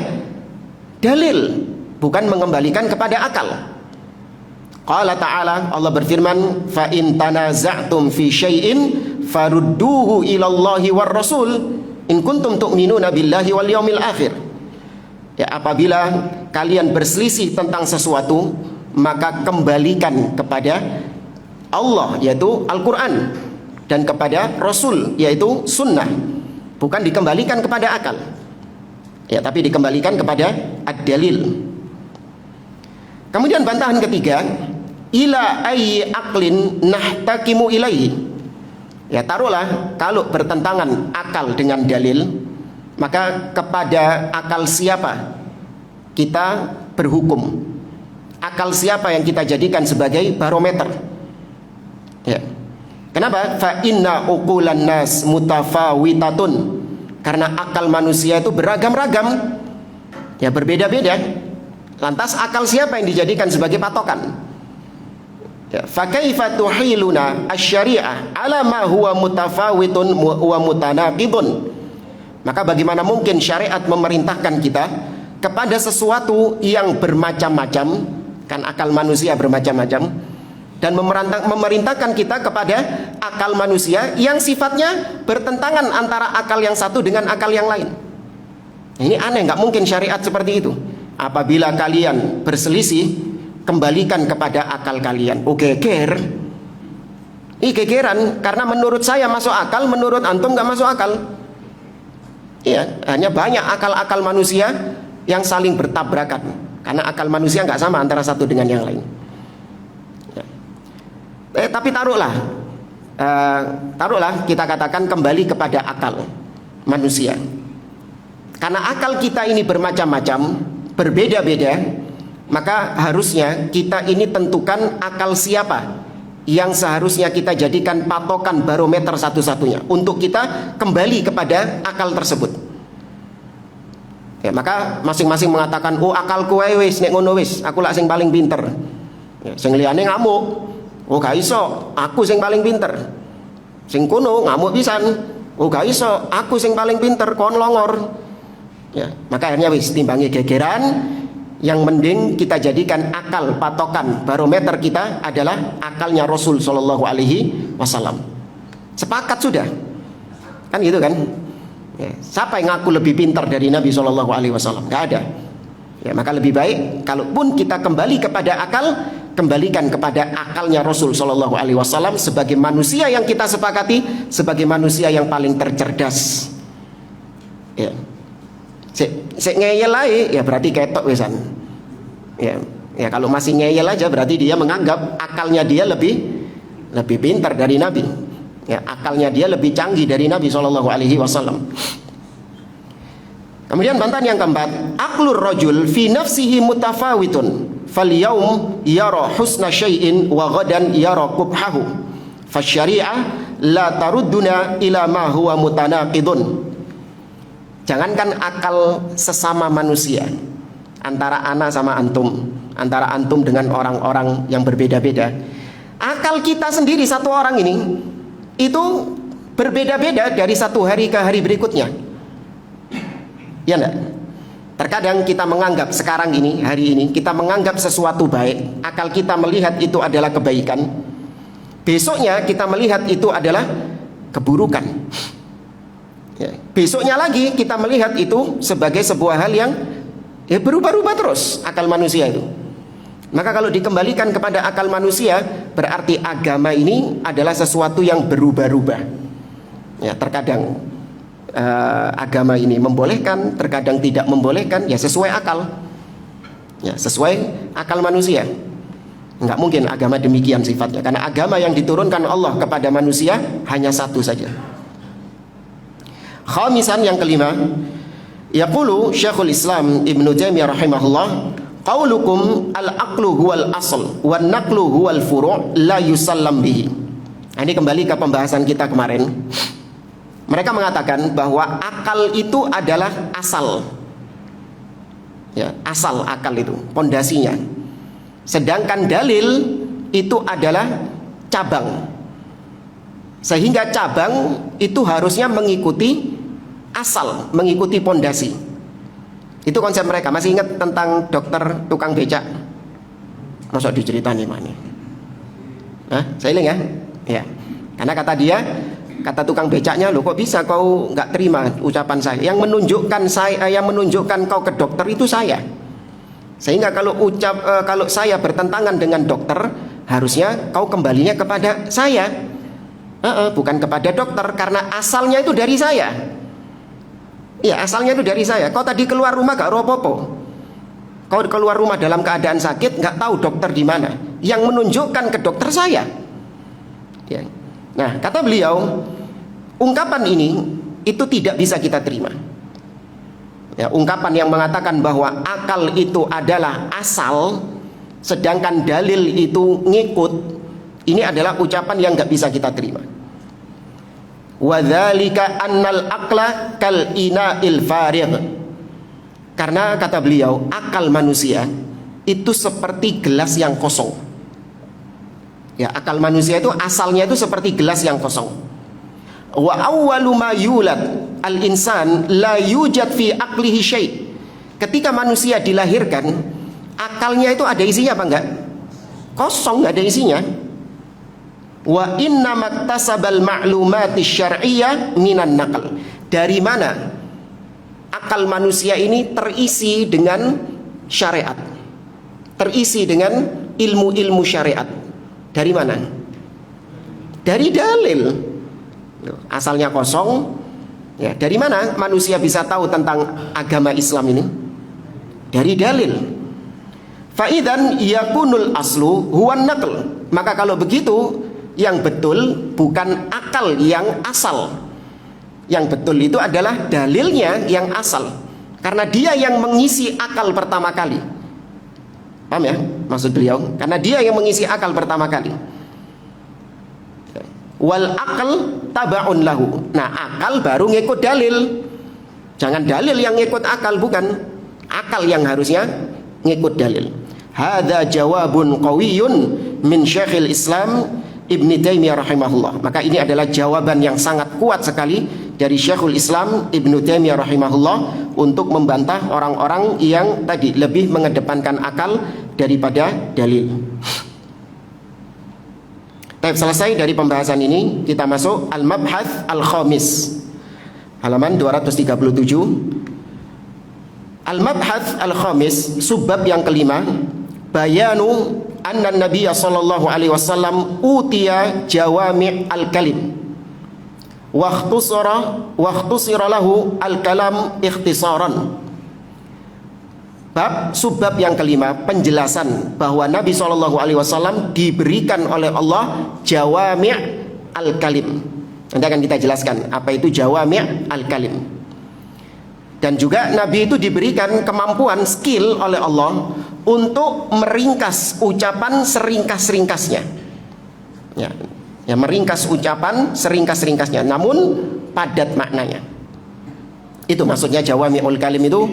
dalil, bukan mengembalikan kepada akal. Qala ta'ala, Allah berfirman, fa in tanaza'tum fi syai'in farudduhu ilallahi war rasul in kuntum tu'minuna billahi wal yaumil akhir. Ya, apabila kalian berselisih tentang sesuatu, maka kembalikan kepada Allah, yaitu Al-Qur'an, dan kepada Rasul, yaitu Sunnah, bukan dikembalikan kepada akal. Ya, tapi dikembalikan kepada ad-dalil. Kemudian bantahan ketiga, ila ayyi aqlin nahtakimu ilaihi. Ya, taruhlah kalau bertentangan akal dengan dalil, maka kepada akal siapa kita berhukum? Akal siapa yang kita jadikan sebagai barometer? Ya. Kenapa? Fa inna uqulan nas mutafawitatun Karena akal manusia itu beragam-ragam, ya berbeda-beda. Lantas akal siapa yang dijadikan sebagai patokan? Ya, fa kaifa tuhiluna asy-syari'ah ala ma huwa mutafawitun wa mutanaqidun. Maka bagaimana mungkin syariat memerintahkan kita kepada sesuatu yang bermacam-macam, kan akal manusia bermacam-macam, dan memerintahkan kita kepada akal manusia yang sifatnya bertentangan antara akal yang satu dengan akal yang lain. Ini aneh, nggak mungkin syariat seperti itu. Apabila kalian berselisih, kembalikan kepada akal kalian. Oh geger, ini gegeran, karena menurut saya masuk akal, menurut antum nggak masuk akal. Iya, hanya banyak akal-akal manusia yang saling bertabrakan, karena akal manusia nggak sama antara satu dengan yang lain. Tapi taruhlah kita katakan kembali kepada akal manusia. Karena akal kita ini bermacam-macam, berbeda-beda, maka harusnya kita ini tentukan akal siapa yang seharusnya kita jadikan patokan barometer satu-satunya untuk kita kembali kepada akal tersebut. Ya, maka masing-masing mengatakan, oh akalku wis nek ngono wis, aku lak sing paling pinter. Ya, sing liyane ngamuk. Oh gak iso, aku sing paling pinter. Sing kuno ngamuk pisan. Oh gak iso, aku sing paling pinter, kon longor. Ya, maka akhirnya wis timbangi gegeran. Yang mending kita jadikan akal patokan barometer kita adalah akalnya Rasul Shallallahu Alaihi Wasallam. Sepakat sudah, kan gitu kan? Ya, siapa yang ngaku lebih pintar dari Nabi Shallallahu Alaihi Wasallam? Gak ada. Ya, maka lebih baik kalaupun kita kembali kepada akal, kembalikan kepada akalnya Rasul Shallallahu Alaihi Wasallam sebagai manusia yang kita sepakati sebagai manusia yang paling tercerdas. Ya, sek ngeyel aja, ya berarti ketok wesan. Ya kalau masih ngeyel aja berarti dia menganggap akalnya dia lebih pintar dari Nabi. Ya, akalnya dia lebih canggih dari Nabi Shallallahu Alaihi Wasallam. Kemudian bantahan yang keempat, aklur rajul fi nafsihi mutafawitun. Fal yaum yara husna syai'in wa ghadan yara qubhahu. Fasyari'ah la tarudduna ila ma huwa mutanaqidun. Jangankan akal sesama manusia, antara ana sama antum, antara antum dengan orang-orang yang berbeda-beda, akal kita sendiri satu orang ini itu berbeda-beda dari satu hari ke hari berikutnya. Ya enggak? Terkadang kita menganggap sekarang ini, hari ini kita menganggap sesuatu baik, akal kita melihat itu adalah kebaikan. Besoknya kita melihat itu adalah keburukan. Ya. Besoknya lagi kita melihat itu sebagai sebuah hal yang berubah-ubah terus akal manusia itu. Maka kalau dikembalikan kepada akal manusia, berarti agama ini adalah sesuatu yang berubah-ubah. Ya, terkadang agama ini membolehkan, terkadang tidak membolehkan, ya sesuai akal. Ya, sesuai akal manusia. Enggak mungkin agama demikian sifatnya, karena agama yang diturunkan Allah kepada manusia hanya satu saja. Khamisan, yang kelima, yaqulu Syekhul Islam Ibnu Taimiyah rahimahullah, qaulukum al-aqlu huwal asl wan naqlu huwal furu' la yusallam bihi. Ini kembali ke pembahasan kita kemarin. Mereka mengatakan bahwa akal itu adalah asal. Ya, asal akal itu, pondasinya. Sedangkan dalil itu adalah cabang. Sehingga cabang itu harusnya mengikuti asal, mengikuti pondasi. Itu konsep mereka. Masih ingat tentang dokter tukang becak? Masa diceritani mana? Hah? Saya ingat ya? Ya. Karena kata dia, kata tukang becaknya, loh kok bisa kau nggak terima ucapan saya? Yang menunjukkan kau ke dokter itu saya. Sehingga kalau saya bertentangan dengan dokter, harusnya kau kembalinya kepada saya, bukan kepada dokter, karena asalnya itu dari saya. Ya, asalnya itu dari saya. Kau tadi keluar rumah gak ropopo. Kau keluar rumah dalam keadaan sakit, nggak tahu dokter di mana. Yang menunjukkan ke dokter saya. Ya. Nah, kata beliau, ungkapan ini itu tidak bisa kita terima. Ya, ungkapan yang mengatakan bahwa akal itu adalah asal, sedangkan dalil itu ngikut, ini adalah ucapan yang nggak bisa kita terima. Wa dzalika annal aqla kal ina'il farigh. Karena kata beliau, akal manusia itu seperti gelas yang kosong. Ya, akal manusia itu asalnya itu seperti gelas yang kosong. Wa awwalu ma yulad al-insan la yujad fi aqlihi syai'. Ketika manusia dilahirkan, akalnya itu ada isinya apa enggak? Kosong, enggak ada isinya. Wa inna maktasabal ma'lumati syar'iyyah minan naql. Dari mana akal manusia ini terisi dengan syariat, terisi dengan ilmu-ilmu syariat? Dari mana? Dari dalil. Asalnya kosong. Ya, dari mana manusia bisa tahu tentang agama Islam ini? Dari dalil. Faidan yakunul aslu huwan naql. Maka kalau begitu, yang betul bukan akal yang asal. Yang betul itu adalah dalilnya yang asal. Karena dia yang mengisi akal pertama kali. Paham ya maksud beliau? Karena dia yang mengisi akal pertama kali. Wal akal tabaun lahu. Nah, akal baru ngikut dalil. Jangan dalil yang ngikut akal, bukan. Akal yang harusnya ngikut dalil. Hadza jawabun qawiyyun min Syekhul Islam Ibnu Taimiyah rahimahullah. Maka ini adalah jawaban yang sangat kuat sekali dari Syekhul Islam Ibnu Taimiyah rahimahullah untuk membantah orang-orang yang tadi lebih mengedepankan akal daripada dalil. Baik, selesai dari pembahasan ini, kita masuk al-mabhath al-khamis, halaman 237. Al-mabhath al-khamis, subbab yang kelima, bayanu anna Nabiya sallallahu alaihi wasallam utiya jawami' al-kalim wa ikhtusira lahu al-kalam ikhtisaran. Bab subbab yang kelima, penjelasan bahwa Nabi sallallahu alaihi wasallam diberikan oleh Allah jawami' al-kalim. Nanti akan kita jelaskan apa itu jawami' al-kalim. Dan juga Nabi itu diberikan kemampuan, skill oleh Allah untuk meringkas ucapan seringkas-ringkasnya. Ya, meringkas ucapan seringkas-ringkasnya, namun padat maknanya. Itu maksudnya jawami'ul kalim itu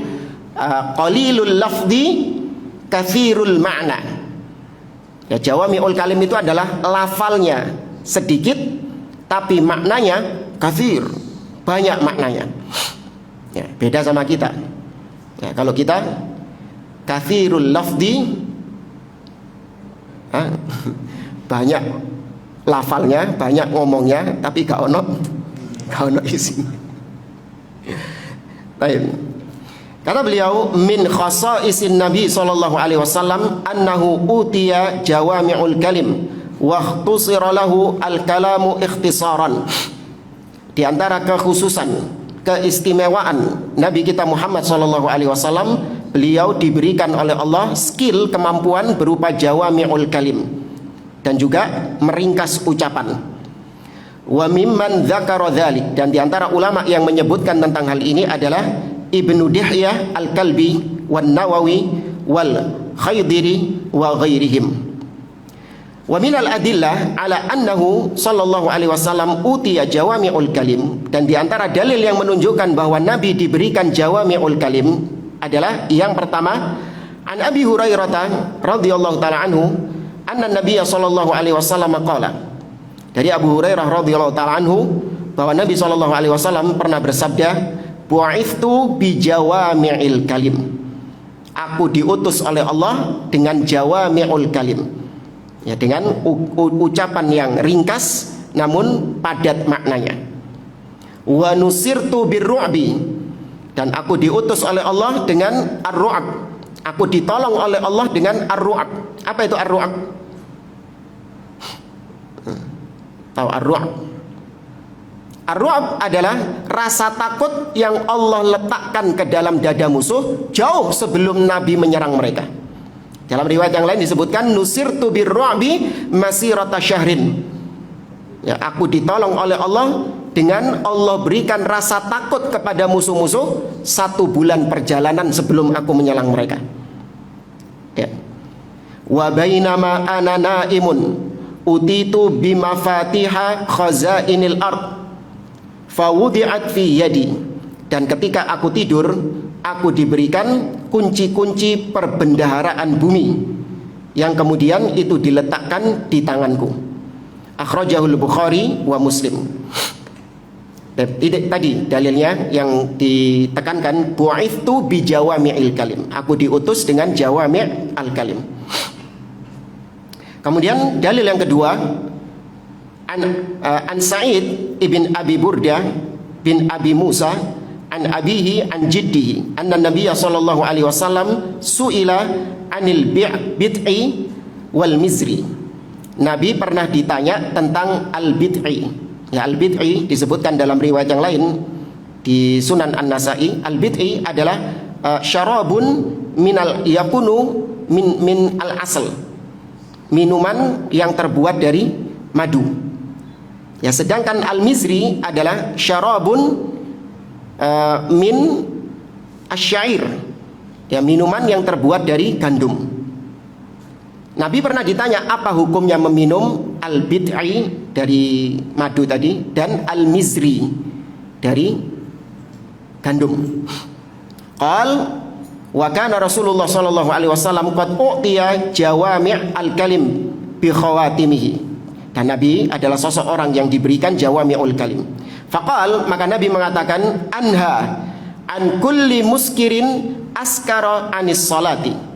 qalilul lafzi katsirul ma'na. Ya, jawami'ul kalim itu adalah lafalnya sedikit tapi maknanya katsir, banyak maknanya. Ya, beda sama kita. Ya, kalau kita katsirul lafzi, banyak lafalnya, banyak ngomongnya, tapi gak ono isinya. Baik. Kata beliau, min khasaisin Nabi sallallahu alaihi wasallam annahu utiya jawami'ul kalim wa ikhtusira lahu al-kalamu ikhtisaran. Di antara kekhususan, keistimewaan Nabi kita Muhammad sallallahu alaihi wasallam, beliau diberikan oleh Allah skill, kemampuan berupa jawami'ul kalim dan juga meringkas ucapan. Wa mimman dzakara dzalik, dan di antara ulama yang menyebutkan tentang hal ini adalah Ibnu Dihyah Al-Kalbi wan Nawawi wal Khaydiri wa ghairihim. Wa minal adillah ala annahu sallallahu alaihi wasallam utiya jawami'ul kalim, dan di antara dalil yang menunjukkan bahwa Nabi diberikan jawami'ul kalim adalah yang pertama, an Abi Hurairah radhiyallahu taala anhu anna Nabiy sallallahu alaihi wasallam qala. Dari Abu Hurairah radhiyallahu taala anhu bahwa Nabi sallallahu alaihi wasallam pernah bersabda, bu'ithtu bi jawami'il kalim. Aku diutus oleh Allah dengan jawami'ul kalim. Ya, dengan ucapan yang ringkas namun padat maknanya. Wa nusirtu birru'bi, dan aku diutus oleh Allah dengan ar-ru'ab. Aku ditolong oleh Allah dengan ar-ru'ab. Apa itu ar-ru'ab? Tahu ar-ru'ab? Ar-ru'ab adalah rasa takut yang Allah letakkan ke dalam dada musuh jauh sebelum Nabi menyerang mereka. Dalam riwayat yang lain disebutkan nusirtu birru'bi masirata syahrin. Ya, aku ditolong oleh Allah dengan Allah berikan rasa takut kepada musuh-musuh 1 bulan perjalanan sebelum aku menyerang mereka. Ya. Wa bainama ana naimun utitu bimafatiha khazainil ard fawudi'at fi yadi, dan ketika aku tidur aku diberikan kunci-kunci perbendaharaan bumi yang kemudian itu diletakkan di tanganku. Akhrajahul Bukhari wa Muslim. Tadi dalilnya yang ditekankan, bu'ithtu bi jawami'il kalim, aku diutus dengan jawami' al kalim. Kemudian dalil yang kedua, an Sa'id ibn Abi Burdah bin Abi Musa an abihi an jiddihi anna Nabiyya sallallahu alaihi wasallam su'ila anil bid'i wal mizri. Nabi pernah ditanya tentang al-bid'i. Ya, al-bid'i disebutkan dalam riwayat yang lain di Sunan An-Nasa'i, al-bid'i adalah syarabun minal yakunu min al-asl, minuman yang terbuat dari madu. Ya, sedangkan al-mizri adalah syarabun min asyair, ya, minuman yang terbuat dari gandum. Nabi pernah ditanya apa hukumnya meminum al-bid'i dari madu tadi dan al-mizri dari gandum. Qal wa kana Rasulullah sallallahu alaihi wasallam qad u'tiya jawami' al-kalim bi khawatimihi. Dan Nabi adalah sosok orang yang diberikan jawami'ul kalim. Faqal, maka Nabi mengatakan, anha an kulli muskirin askara anis salati.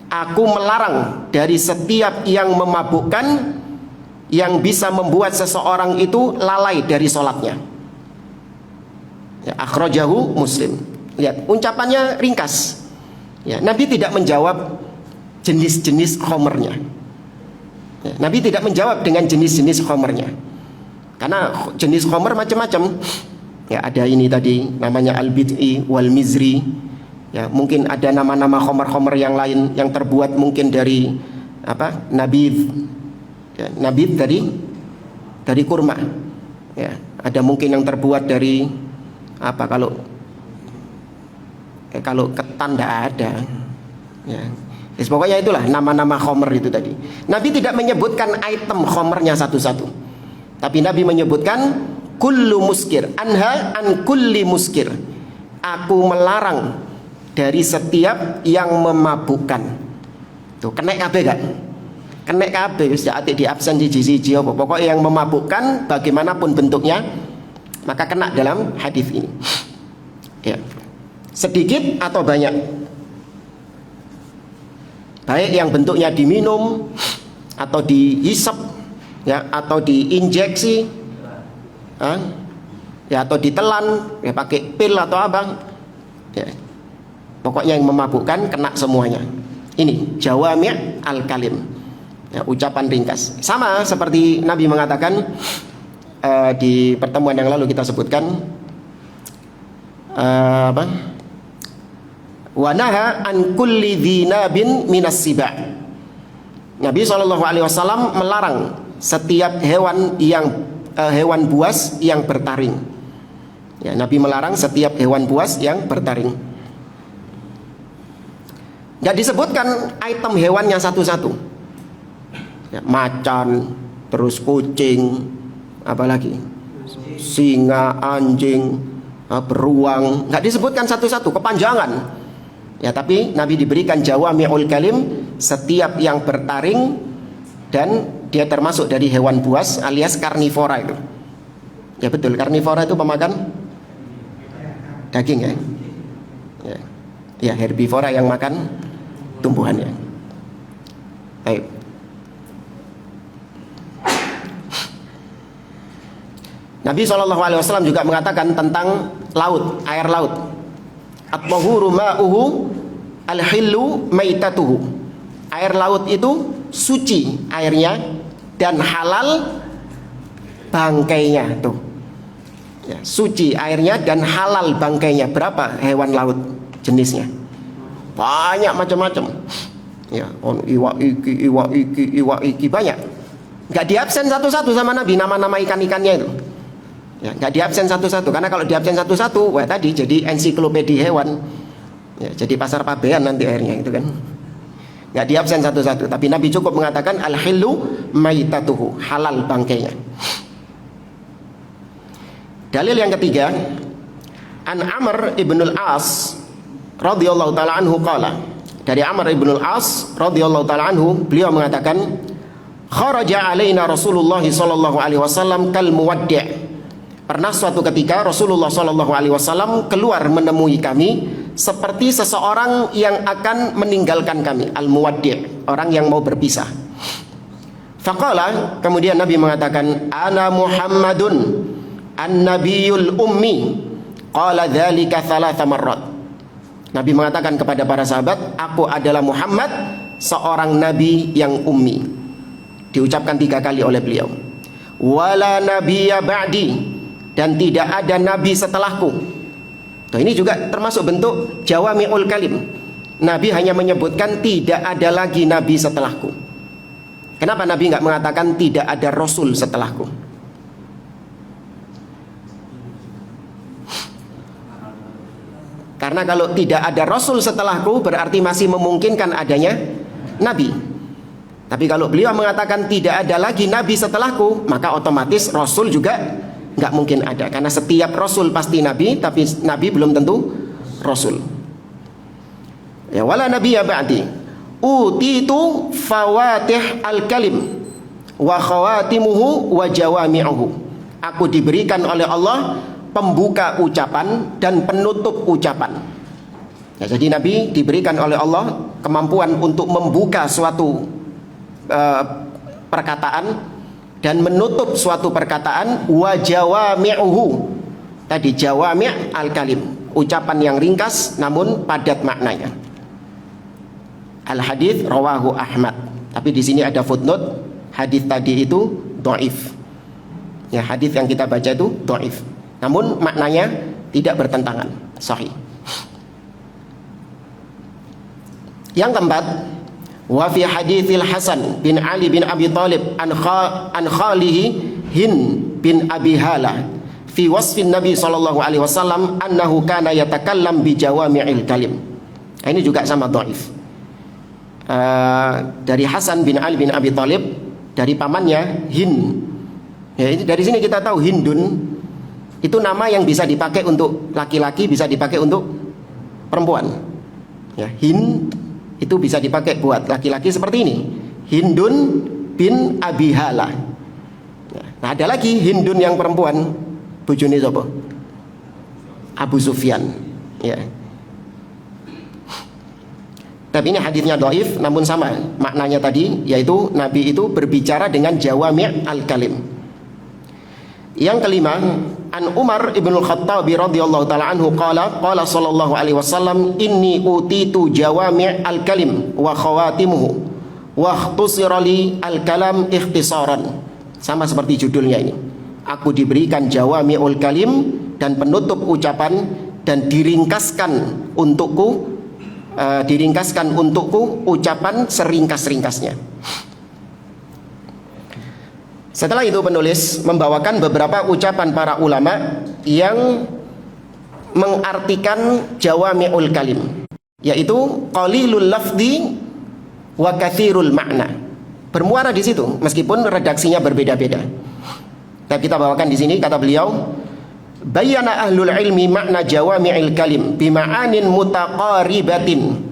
Aku melarang dari setiap yang memabukkan, yang bisa membuat seseorang itu lalai dari sholatnya. Ya, akhrajahu Muslim. Lihat, ucapannya ringkas. Ya, Nabi tidak menjawab jenis-jenis khomernya. Ya, Nabi tidak menjawab dengan jenis-jenis khomernya, karena jenis khomer macam-macam. Ya, ada ini tadi namanya al-bid'i wal mizri. Ya, mungkin ada nama-nama khomer-khomer yang lain yang terbuat mungkin dari apa? Nabidh. Ya, nabidh dari kurma. Ya, ada mungkin yang terbuat dari apa? Kalau ketan tidak ada. Ya. Pokoknya itulah nama-nama khomer itu tadi. Nabi tidak menyebutkan item khomernya satu-satu, tapi Nabi menyebutkan kullu muskir, anha an kulli muskir. Aku melarang dari setiap yang memabukkan. Tuh, kena kabeh gak? Kena kabeh wis ati di absen siji-siji apa. Pokoknya yang memabukkan bagaimanapun bentuknya maka kena dalam hadis ini. Ya. Sedikit atau banyak. Baik yang bentuknya diminum atau dihisap, ya, atau diinjeksi, ya, atau ditelan, ya, pakai pil atau apa, ya. Pokoknya yang memabukkan kena semuanya. Ini jawami' al-kalim, ya, ucapan ringkas. Sama seperti Nabi mengatakan di pertemuan yang lalu kita sebutkan wa naha an kulli dhinabin minas siba. Nabi SAW melarang setiap hewan yang hewan buas yang bertaring. Ya, Nabi melarang setiap hewan buas yang bertaring. Nggak disebutkan item hewannya satu-satu. Ya, macan, terus kucing, apalagi singa, anjing, beruang. Nggak disebutkan satu-satu, kepanjangan. Ya, tapi Nabi diberikan jawami'ul kalim, setiap yang bertaring, dan dia termasuk dari hewan buas alias karnivora itu. Ya betul, karnivora itu pemakan daging, ya. Ya, herbivora yang makan tumbuhannya. Baik. Nabi SAW juga mengatakan tentang laut, air laut. At-tahuru ma'uhu al-hillu maitatuhu. Air laut itu suci airnya dan halal bangkainya. Tuh, ya, suci airnya dan halal bangkainya. Berapa hewan laut jenisnya? Banyak macam-macam. Ya, iwa iki banyak. Nggak diabsen satu-satu sama Nabi nama-nama ikan-ikannya itu. Ya, nggak diabsen satu-satu, karena kalau diabsen satu-satu, wah tadi jadi ensiklopedia hewan. Ya, jadi pasar pabean nanti airnya itu kan. Nggak diabsen satu-satu, tapi Nabi cukup mengatakan al-hillu maitatuhu, halal bangkainya. Dalil yang ketiga, an Amr ibnul As radhiyallahu taala anhu qala, dari Amr ibnul As radhiyallahu taala anhu, beliau mengatakan, kharaja alaina Rasulullah sallallahu alaihi wasallam kal muwaddi'. Pernah suatu ketika Rasulullah sallallahu alaihi wasallam keluar menemui kami seperti seseorang yang akan meninggalkan kami, al muwaddi', orang yang mau berpisah. Faqala, kemudian Nabi mengatakan, ana Muhammadun an-nabiyul ummi. Qala dzalika thalatha marrat. Nabi mengatakan kepada para sahabat, aku adalah Muhammad, seorang nabi yang ummi. Diucapkan 3 kali oleh beliau. Wala nabiyya ba'di, dan tidak ada nabi setelahku. Nah, ini juga termasuk bentuk jawami'ul kalim. Nabi hanya menyebutkan tidak ada lagi nabi setelahku. Kenapa Nabi nggak mengatakan tidak ada rasul setelahku? Karena kalau tidak ada rasul setelahku berarti masih memungkinkan adanya nabi. Tapi kalau beliau mengatakan tidak ada lagi nabi setelahku, maka otomatis rasul juga nggak mungkin ada. Karena setiap rasul pasti nabi, tapi nabi belum tentu rasul. Ya, wala nabiyya ba'di. Utitu fawatih al-kalim wa khawatimuhu wa jawami'uhu. Aku diberikan oleh Allah pembuka ucapan dan penutup ucapan. Ya, jadi Nabi diberikan oleh Allah kemampuan untuk membuka suatu perkataan dan menutup suatu perkataan, wa jawami'uhu. Tadi jawami' al-kalim, ucapan yang ringkas namun padat maknanya. Al-hadits rawahu Ahmad. Tapi di sini ada footnote, hadis tadi itu dhaif. Ya, hadis yang kita baca itu dhaif. Namun maknanya tidak bertentangan, sahih. Yang keempat, wa fi haditsil Hasan bin Ali bin Abi Thalib an khalihi Hin bin Abi Hala fi wasfin Nabi sallallahu alaihi wasallam annahu kana yatakallam bi jawami'il kalim. Nah, ini juga sama dhaif. Dari Hasan bin Ali bin Abi Thalib, dari pamannya Hin. Ya, dari sini kita tahu Hindun itu nama yang bisa dipakai untuk laki-laki, bisa dipakai untuk perempuan. Ya, Hind itu bisa dipakai buat laki-laki seperti ini, Hindun bin Abi Hala. Ya, nah ada lagi Hindun yang perempuan, bojone sapa? Abu Sufyan. Ya. Tapi ini hadisnya dhaif, namun sama maknanya tadi, yaitu Nabi itu berbicara dengan jawami' al-kalim. Yang kelima, an Umar ibnul Khattab radhiyallahu taala anhu qala sallallahu alaihi wasallam, inni utitu jawami' al-kalim wa khawatimuhu wa ikhtusira li al-kalam ikhtisaran. Sama seperti judulnya ini. Aku diberikan jawami'ul kalim dan penutup ucapan, dan diringkaskan untukku ucapan seringkas-ringkasnya. Setelah itu penulis membawakan beberapa ucapan para ulama yang mengartikan jawami'ul kalim, yaitu qalilul lafzi wa katsirul makna. Bermuara di situ meskipun redaksinya berbeda-beda. Tapi kita bawakan di sini, kata beliau, bayyana ahlul ilmi makna jawami'il kalim bima'anin mutaqaribatin.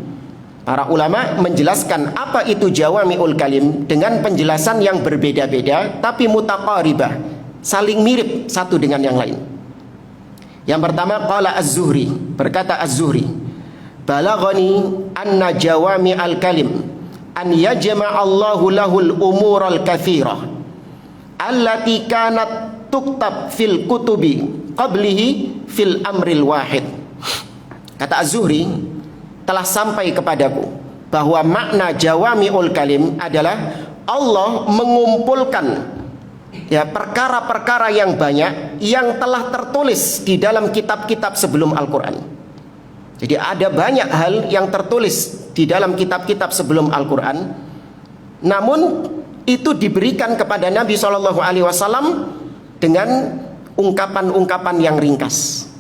Para ulama menjelaskan apa itu jawami'ul kalim dengan penjelasan yang berbeda-beda tapi mutaqaribah, saling mirip satu dengan yang lain. Yang pertama, qala Az-Zuhri, berkata Az-Zuhri, balaghani anna jawami'al kalim an yajma'allahu lahul umural katsirah allati kanat tuktab fil kutubi qablihi fil amril wahid. Kata Az-Zuhri, telah sampai kepadaku bahwa makna jawami'ul kalim adalah Allah mengumpulkan ya perkara-perkara yang banyak yang telah tertulis di dalam kitab-kitab sebelum Al-Quran. Jadi ada banyak hal yang tertulis di dalam kitab-kitab sebelum Al-Quran, namun itu diberikan kepada Nabi SAW dengan ungkapan-ungkapan yang ringkas.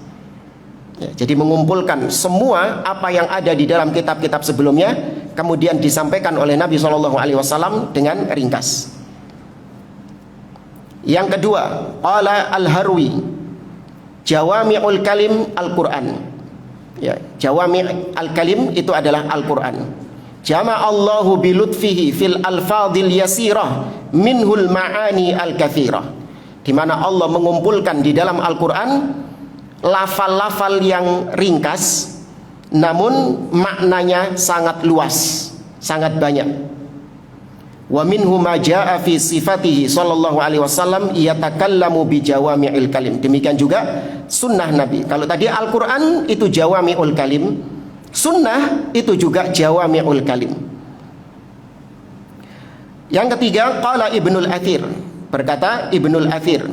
Ya, jadi mengumpulkan semua apa yang ada di dalam kitab-kitab sebelumnya, kemudian disampaikan oleh Nabi SAW dengan ringkas. Yang kedua, qala Al-Harwi, Jawami'ul kalim Al-Qur'an. Ya, jawami' al-kalim itu adalah Al-Qur'an. Jama'allahu bilutfihi fil alfadhil yasirah minhul ma'ani al-katsirah. Di mana Allah mengumpulkan di dalam Al-Qur'an lafal-lafal yang ringkas namun maknanya sangat luas, sangat banyak. Wa minhu ma jaa fi sifatihi sallallahu alaihi wasallam yatakallamu bi jawami'il kalim. Demikian juga sunnah Nabi. Kalau tadi Al-Qur'an itu jawami'ul kalim, sunnah itu juga jawami'ul kalim. Yang ketiga, qala Ibnul Athir, berkata Ibnul Athir,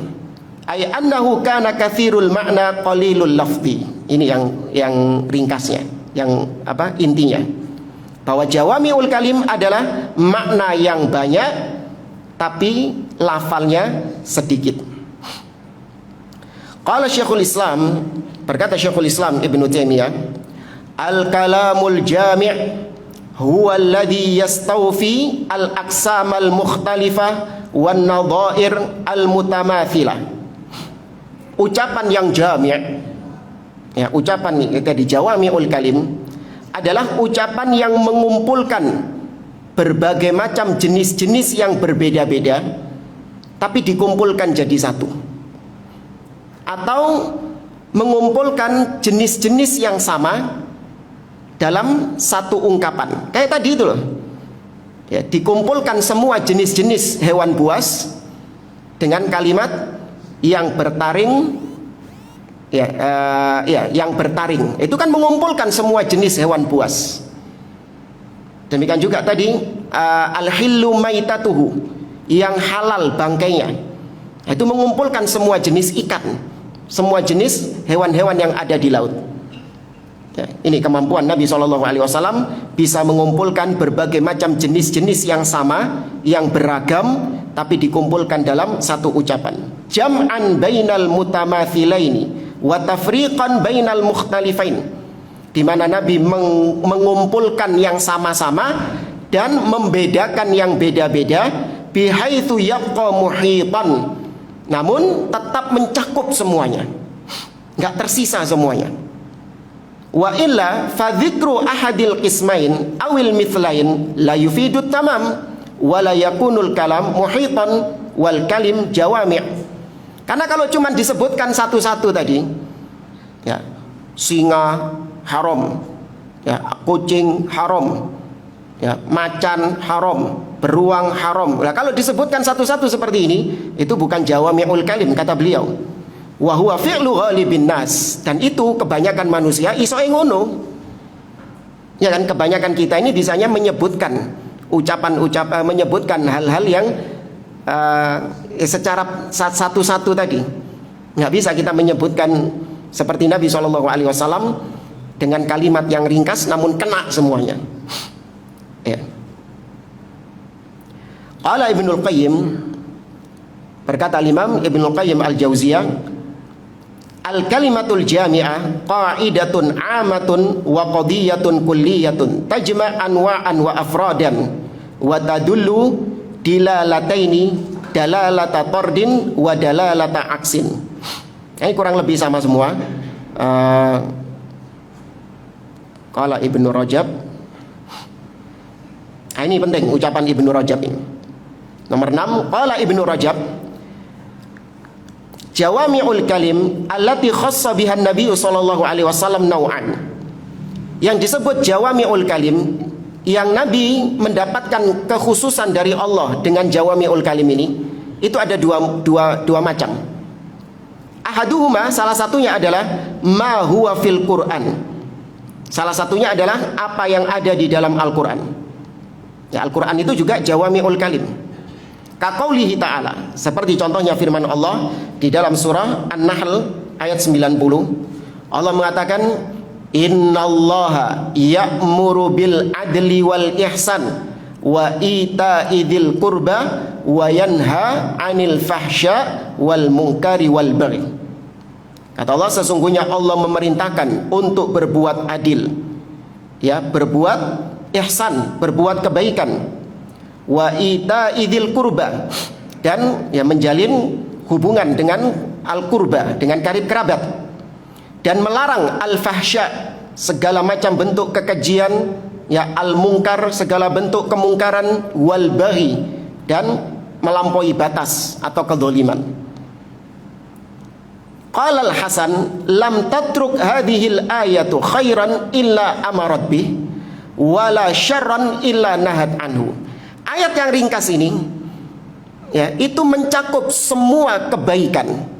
ay annahu kana katsirul makna qalilul lafzi. Ini yang ringkasnya, yang intinya. Bahwa jawami'ul kalim adalah makna yang banyak tapi lafalnya sedikit. Qala Syekhul Islam, berkata Syekhul Islam Ibnu Taimiyah, al-kalamul jami' huwa alladhi yastawfi al-aqsam al-mukhtalifah wan nadha'ir al-mutamathilah. Ucapan yang jami', ya, ucapan di jawami'ul kalim adalah ucapan yang mengumpulkan berbagai macam jenis-jenis yang berbeda-beda tapi dikumpulkan jadi satu, atau mengumpulkan jenis-jenis yang sama dalam satu ungkapan. Kayak tadi itu loh, ya, dikumpulkan semua jenis-jenis hewan buas dengan kalimat yang bertaring. Yang bertaring itu kan mengumpulkan semua jenis hewan buas. Demikian juga tadi al-hillu maitatuhu, yang halal bangkainya, itu mengumpulkan semua jenis ikan, semua jenis hewan-hewan yang ada di laut. Ya, ini kemampuan Nabi SAW bisa mengumpulkan berbagai macam jenis-jenis yang sama, yang beragam, tapi dikumpulkan dalam satu ucapan. Jam'an bainal mutamathilaini wa tafriqan bainal mukhtalifain, di mana Nabi mengumpulkan yang sama-sama dan membedakan yang beda-beda, bihaitsu yabqa muhitan, namun tetap mencakup semuanya, enggak tersisa semuanya. Wa illa fa dzikru ahadil qismain awil mithlain la yufidut tamam wa la yakunul kalam muhitan wal kalim jawami'. Karena kalau cuma disebutkan satu-satu tadi, ya, singa haram, ya, kucing haram, ya, macan haram, beruang haram. Nah, kalau disebutkan satu-satu seperti ini, itu bukan jawami'ul kalim, kata beliau. Wa huwa fi'lu ghalibin nas, dan itu kebanyakan manusia iso ngono. Ya kan, kebanyakan kita ini bisanya menyebutkan ucapan-ucapan, menyebutkan hal-hal yang secara satu-satu tadi. Nggak bisa kita menyebutkan seperti Nabi SAW dengan kalimat yang ringkas namun kena semuanya. Ya. Qala Ibnul Qayyim, berkata Imam Ibnul Qayyim Al-Jauziyah, al-kalimatul jami'ah qa'idatun 'amatun wa qadiyatun kulliyatun tajma' anwa'an wa afradan wa tadullu dilalataini dalalata tordin wa dalalata aksin. Ini kurang lebih sama semua. Qala Ibnu Rajab. Ini penting ucapan Ibnu Rajab ini. Nomor 6, qala Ibnu Rajab, jawami'ul kalim allati khassa biha an-nabiy sallallahu alaihi wasallam nau'an. Yang disebut jawami'ul kalim, yang Nabi mendapatkan kekhususan dari Allah dengan jawami'ul kalim ini, itu ada dua macam. Ahaduhuma, salah satunya adalah ma huwa fil Qur'an. Salah satunya adalah apa yang ada di dalam Al-Qur'an. Ya, Al-Qur'an itu juga jawami'ul kalim. Kaqaulihi ta'ala, seperti contohnya firman Allah di dalam surah An-Nahl ayat 90. Allah mengatakan, innallaha ya'muru bil adli wal ihsan wa ita'i dzil qurba wa yanha 'anil fahsya wal munkari wal baghi. Kata Allah, sesungguhnya Allah memerintahkan untuk berbuat adil, ya, berbuat ihsan, berbuat kebaikan, wa ita'i dzil qurba, dan ya menjalin hubungan dengan al qurba, dengan karib kerabat. dan melarang al-fahsya, segala macam bentuk kekejian, ya, al-mungkar, segala bentuk kemungkaran, wal baghi, dan melampaui batas atau kezaliman. Qala al-Hasan, lam tatruk hadhil ayatu khairan illa amarat bih, wala syarran illa nahat anhu. Ayat yang ringkas ini, ya, itu mencakup semua kebaikan.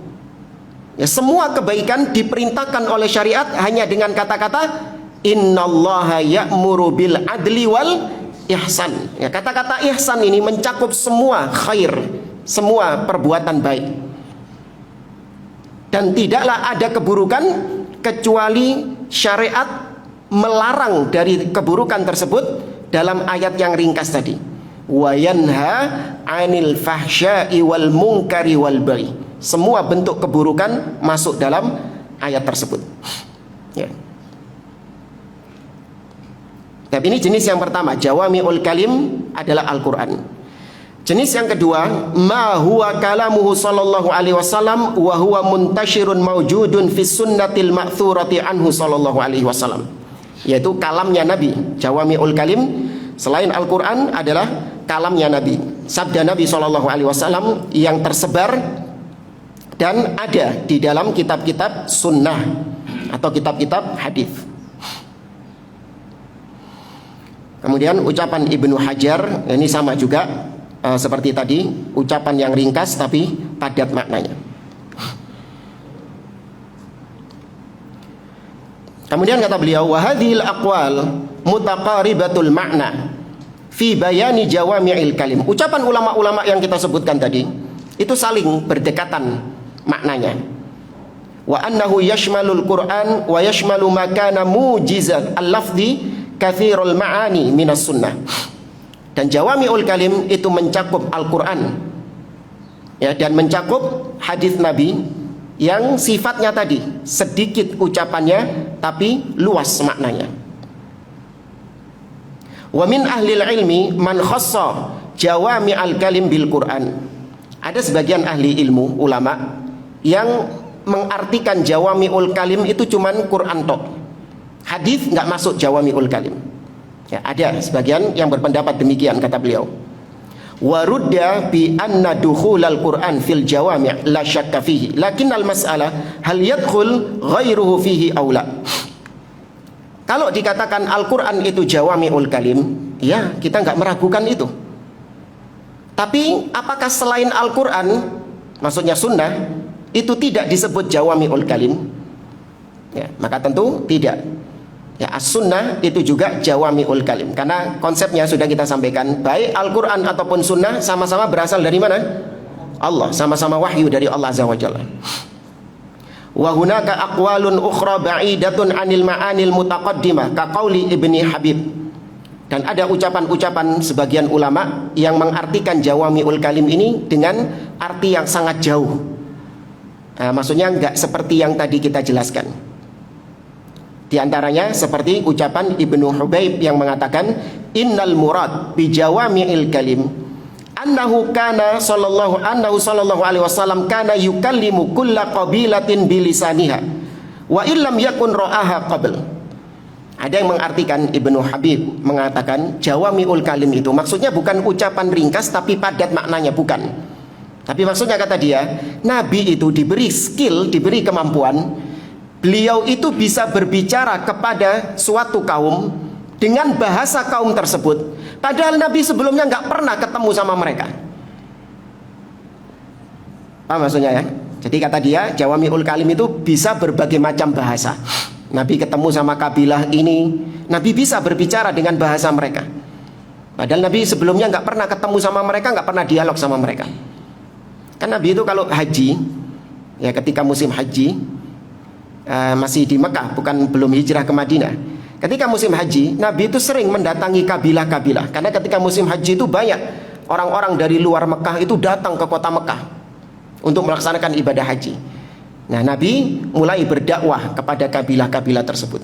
Ya, semua kebaikan diperintahkan oleh syariat hanya dengan kata-kata innallaha ya'muru bil adli wal ihsan. Ya, kata-kata ihsan ini mencakup semua khair, semua perbuatan baik. Dan tidaklah ada keburukan kecuali syariat melarang dari keburukan tersebut dalam ayat yang ringkas tadi. Wa yanha 'anil fahsya'i wal munkari wal baghi. Semua bentuk keburukan masuk dalam ayat tersebut. Ya. Tapi ini jenis yang pertama, jawami'ul kalim adalah Al-Quran. Jenis yang kedua, ma huwa kalamuhu sallallahu alaihi wasallam wa huwa muntashirun mawjudun fi sunnatil ma'thurati anhu sallallahu alaihi wasallam. Yaitu kalamnya Nabi. Jawami'ul kalim selain Al-Quran adalah kalamnya Nabi, sabda Nabi sallallahu alaihi wasallam yang tersebar dan ada di dalam kitab-kitab sunnah atau kitab-kitab hadis. Kemudian ucapan Ibnu Hajar ini sama juga seperti tadi, ucapan yang ringkas tapi padat maknanya. Kemudian kata beliau, wa hadhil aqwal mutaqaribatul makna fi bayani jawami'il kalim. Ucapan ulama-ulama yang kita sebutkan tadi itu saling berdekatan maknanya. Wa annahu yashmalul Qur'an wa yashmalu makana mujizat al-lafzi kathirul ma'ani minas sunnah. Dan jawami'ul kalim itu mencakup Al-Quran, ya, dan mencakup hadis Nabi yang sifatnya tadi sedikit ucapannya tapi luas maknanya. Wa min ahlil ilmi man khassa jawami'al kalim bil Qur'an. Ada sebagian ahli ilmu, ulama, yang mengartikan jawami'ul kalim itu cuman Quran tok. Hadis nggak masuk jawami'ul kalim. Ya, ada sebagian yang berpendapat demikian, kata beliau. Warudda bi anna dukhulal Quran fil jawami' la syakka fihi, lakinnal mas'alah hal yadkhul ghairuhu fihi aw la. Kalau dikatakan Al-Quran itu jawami'ul kalim, ya, kita nggak meragukan itu. Tapi apakah selain Al-Quran, maksudnya sunnah, itu tidak disebut jawami'ul kalim? Ya, maka tentu tidak. Ya, as-sunnah itu juga jawami'ul kalim, karena konsepnya sudah kita sampaikan, baik Al-Quran ataupun sunnah sama-sama berasal dari mana? Allah, sama-sama wahyu dari Allah Azza wa Jalla. Wa hunaka aqwalun ukhra ba'idatun 'anil ma'anil mutaqaddimah ka qauli Ibni Habib. Dan ada ucapan-ucapan sebagian ulama yang mengartikan jawami'ul kalim ini dengan arti yang sangat jauh. Nah, maksudnya enggak seperti yang tadi kita jelaskan. Di antaranya seperti ucapan Ibnu Hubaib yang mengatakan innal murad bi jawami'il kalim annahu sallallahu alaihi wasallam kana yukallimu kulla qabilatin bilisaniha wa illam yakun ra'aha qabl. Ada yang mengartikan, Ibnu Habib mengatakan jawami'ul kalim itu maksudnya bukan ucapan ringkas tapi padat maknanya, bukan. Tapi maksudnya, kata dia, Nabi itu diberi skill, diberi kemampuan, beliau itu bisa berbicara kepada suatu kaum dengan bahasa kaum tersebut, padahal Nabi sebelumnya nggak pernah ketemu sama mereka. Apa maksudnya ya? Jadi kata dia, jawami'ul kalim itu bisa berbagai macam bahasa. Nabi ketemu sama kabilah ini, Nabi bisa berbicara dengan bahasa mereka, padahal Nabi sebelumnya nggak pernah ketemu sama mereka, nggak pernah dialog sama mereka. Kan Nabi itu kalau haji, ya, ketika musim haji, masih di Mekah, belum hijrah ke Madinah. Ketika musim haji, Nabi itu sering mendatangi kabilah-kabilah, karena ketika musim haji itu banyak orang-orang dari luar Mekah itu datang ke kota Mekah untuk melaksanakan ibadah haji. Nah, Nabi mulai berdakwah kepada kabilah-kabilah tersebut.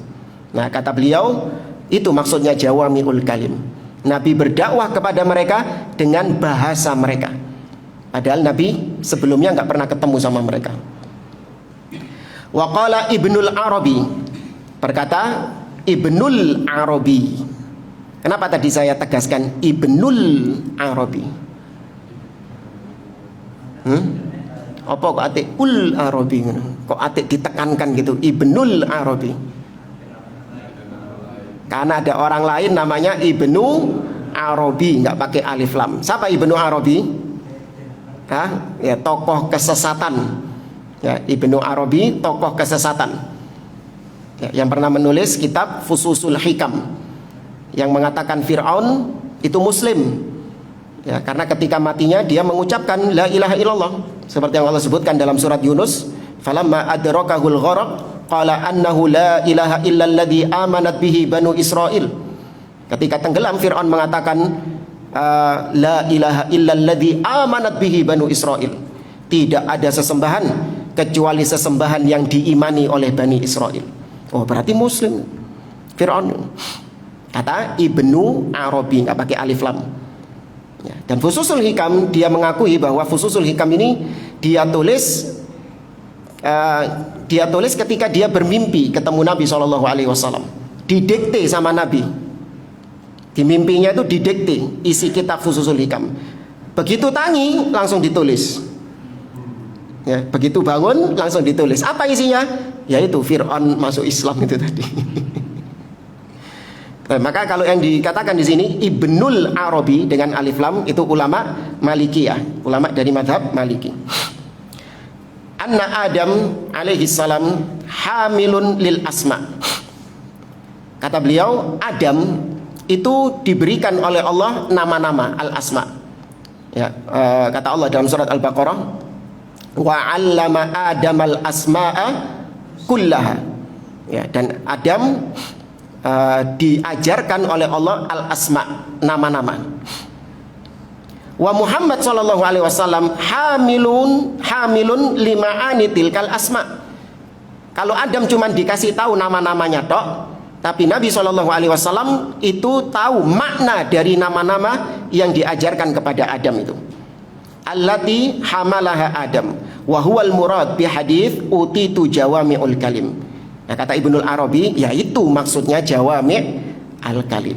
Nah, kata beliau, itu maksudnya jawami'ul kalim. Nabi berdakwah kepada mereka dengan bahasa mereka, padahal Nabi sebelumnya nggak pernah ketemu sama mereka. Wa qala Ibnul Arabi, berkata Ibnul Arabi. Kenapa tadi saya tegaskan Ibnul Arabi? Apa kok atik ul Arabi? Kok atik ditekankan gitu, Ibnul Arabi? Karena ada orang lain namanya Ibnu Arabi, nggak pakai alif lam. Siapa Ibnu Arabi? Ya, tokoh kesesatan. Ya, Ibnu Arabi tokoh kesesatan. Ya, yang pernah menulis kitab Fususul Hikam, yang mengatakan Fir'aun itu muslim. Ya, karena ketika matinya dia mengucapkan la ilaha illallah, seperti yang Allah sebutkan dalam surat Yunus, falamma adrakahul gharaq qala annahu la ilaha illalladzi amanat bihi banu Israil. Ketika tenggelam, Fir'aun mengatakan la ilaha illalladzi amanat bihi banu Israil. Tidak ada sesembahan kecuali sesembahan yang diimani oleh Bani Israel. Oh, berarti muslim Fir'aun. Kata Ibnu Arabi, nggak pakai alif lam. Ya, dan Fususul Hikam, dia mengakui bahwa Fususul Hikam ini dia tulis ketika dia bermimpi ketemu Nabi SAW, didikte sama Nabi. Di mimpinya itu didikte isi kitab Fususul Hikam. Begitu tangi langsung ditulis. Ya, begitu bangun langsung ditulis. Apa isinya? Yaitu Fir'aun masuk Islam itu tadi. Nah, maka kalau yang dikatakan di sini Ibnul Arabi dengan alif lam itu ulama Malikiyah, ulama dari mazhab Maliki. Anna Adam alaihi salam hamilun lil asma. Kata beliau, Adam itu diberikan oleh Allah nama-nama al-asma. Ya, kata Allah dalam surat Al-Baqarah, wa 'allama Adamal asma'a kullaha. Ya, dan Adam diajarkan oleh Allah al-asma, nama-nama. Wa Muhammad sallallahu alaihi wasallam hamilun lima'ani tilkal asma. Kalau Adam cuma dikasih tahu nama-namanya tok, tapi Nabi sallallahu alaihi wasallam itu tahu makna dari nama-nama yang diajarkan kepada Adam itu. Allati hamalaha Adam wa huwal murad bi hadits utitu jawami'ul kalim. Nah, kata Ibnul Arabi, yaitu maksudnya jawami' al-kalim.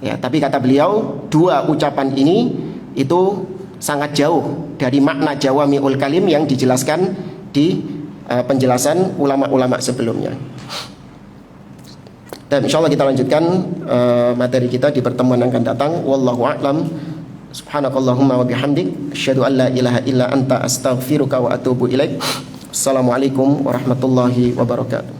Ya, tapi kata beliau, dua ucapan ini itu sangat jauh dari makna jawami'ul kalim yang dijelaskan di penjelasan ulama-ulama sebelumnya. Dan insya Allah kita lanjutkan materi kita di pertemuan yang akan datang. Wallahu a'lam. Subhanakallahumma wa bihamdik, asyhadu an la ilaha illa anta astaghfiruka wa atubu ilaik. Assalamualaikum warahmatullahi wabarakatuh.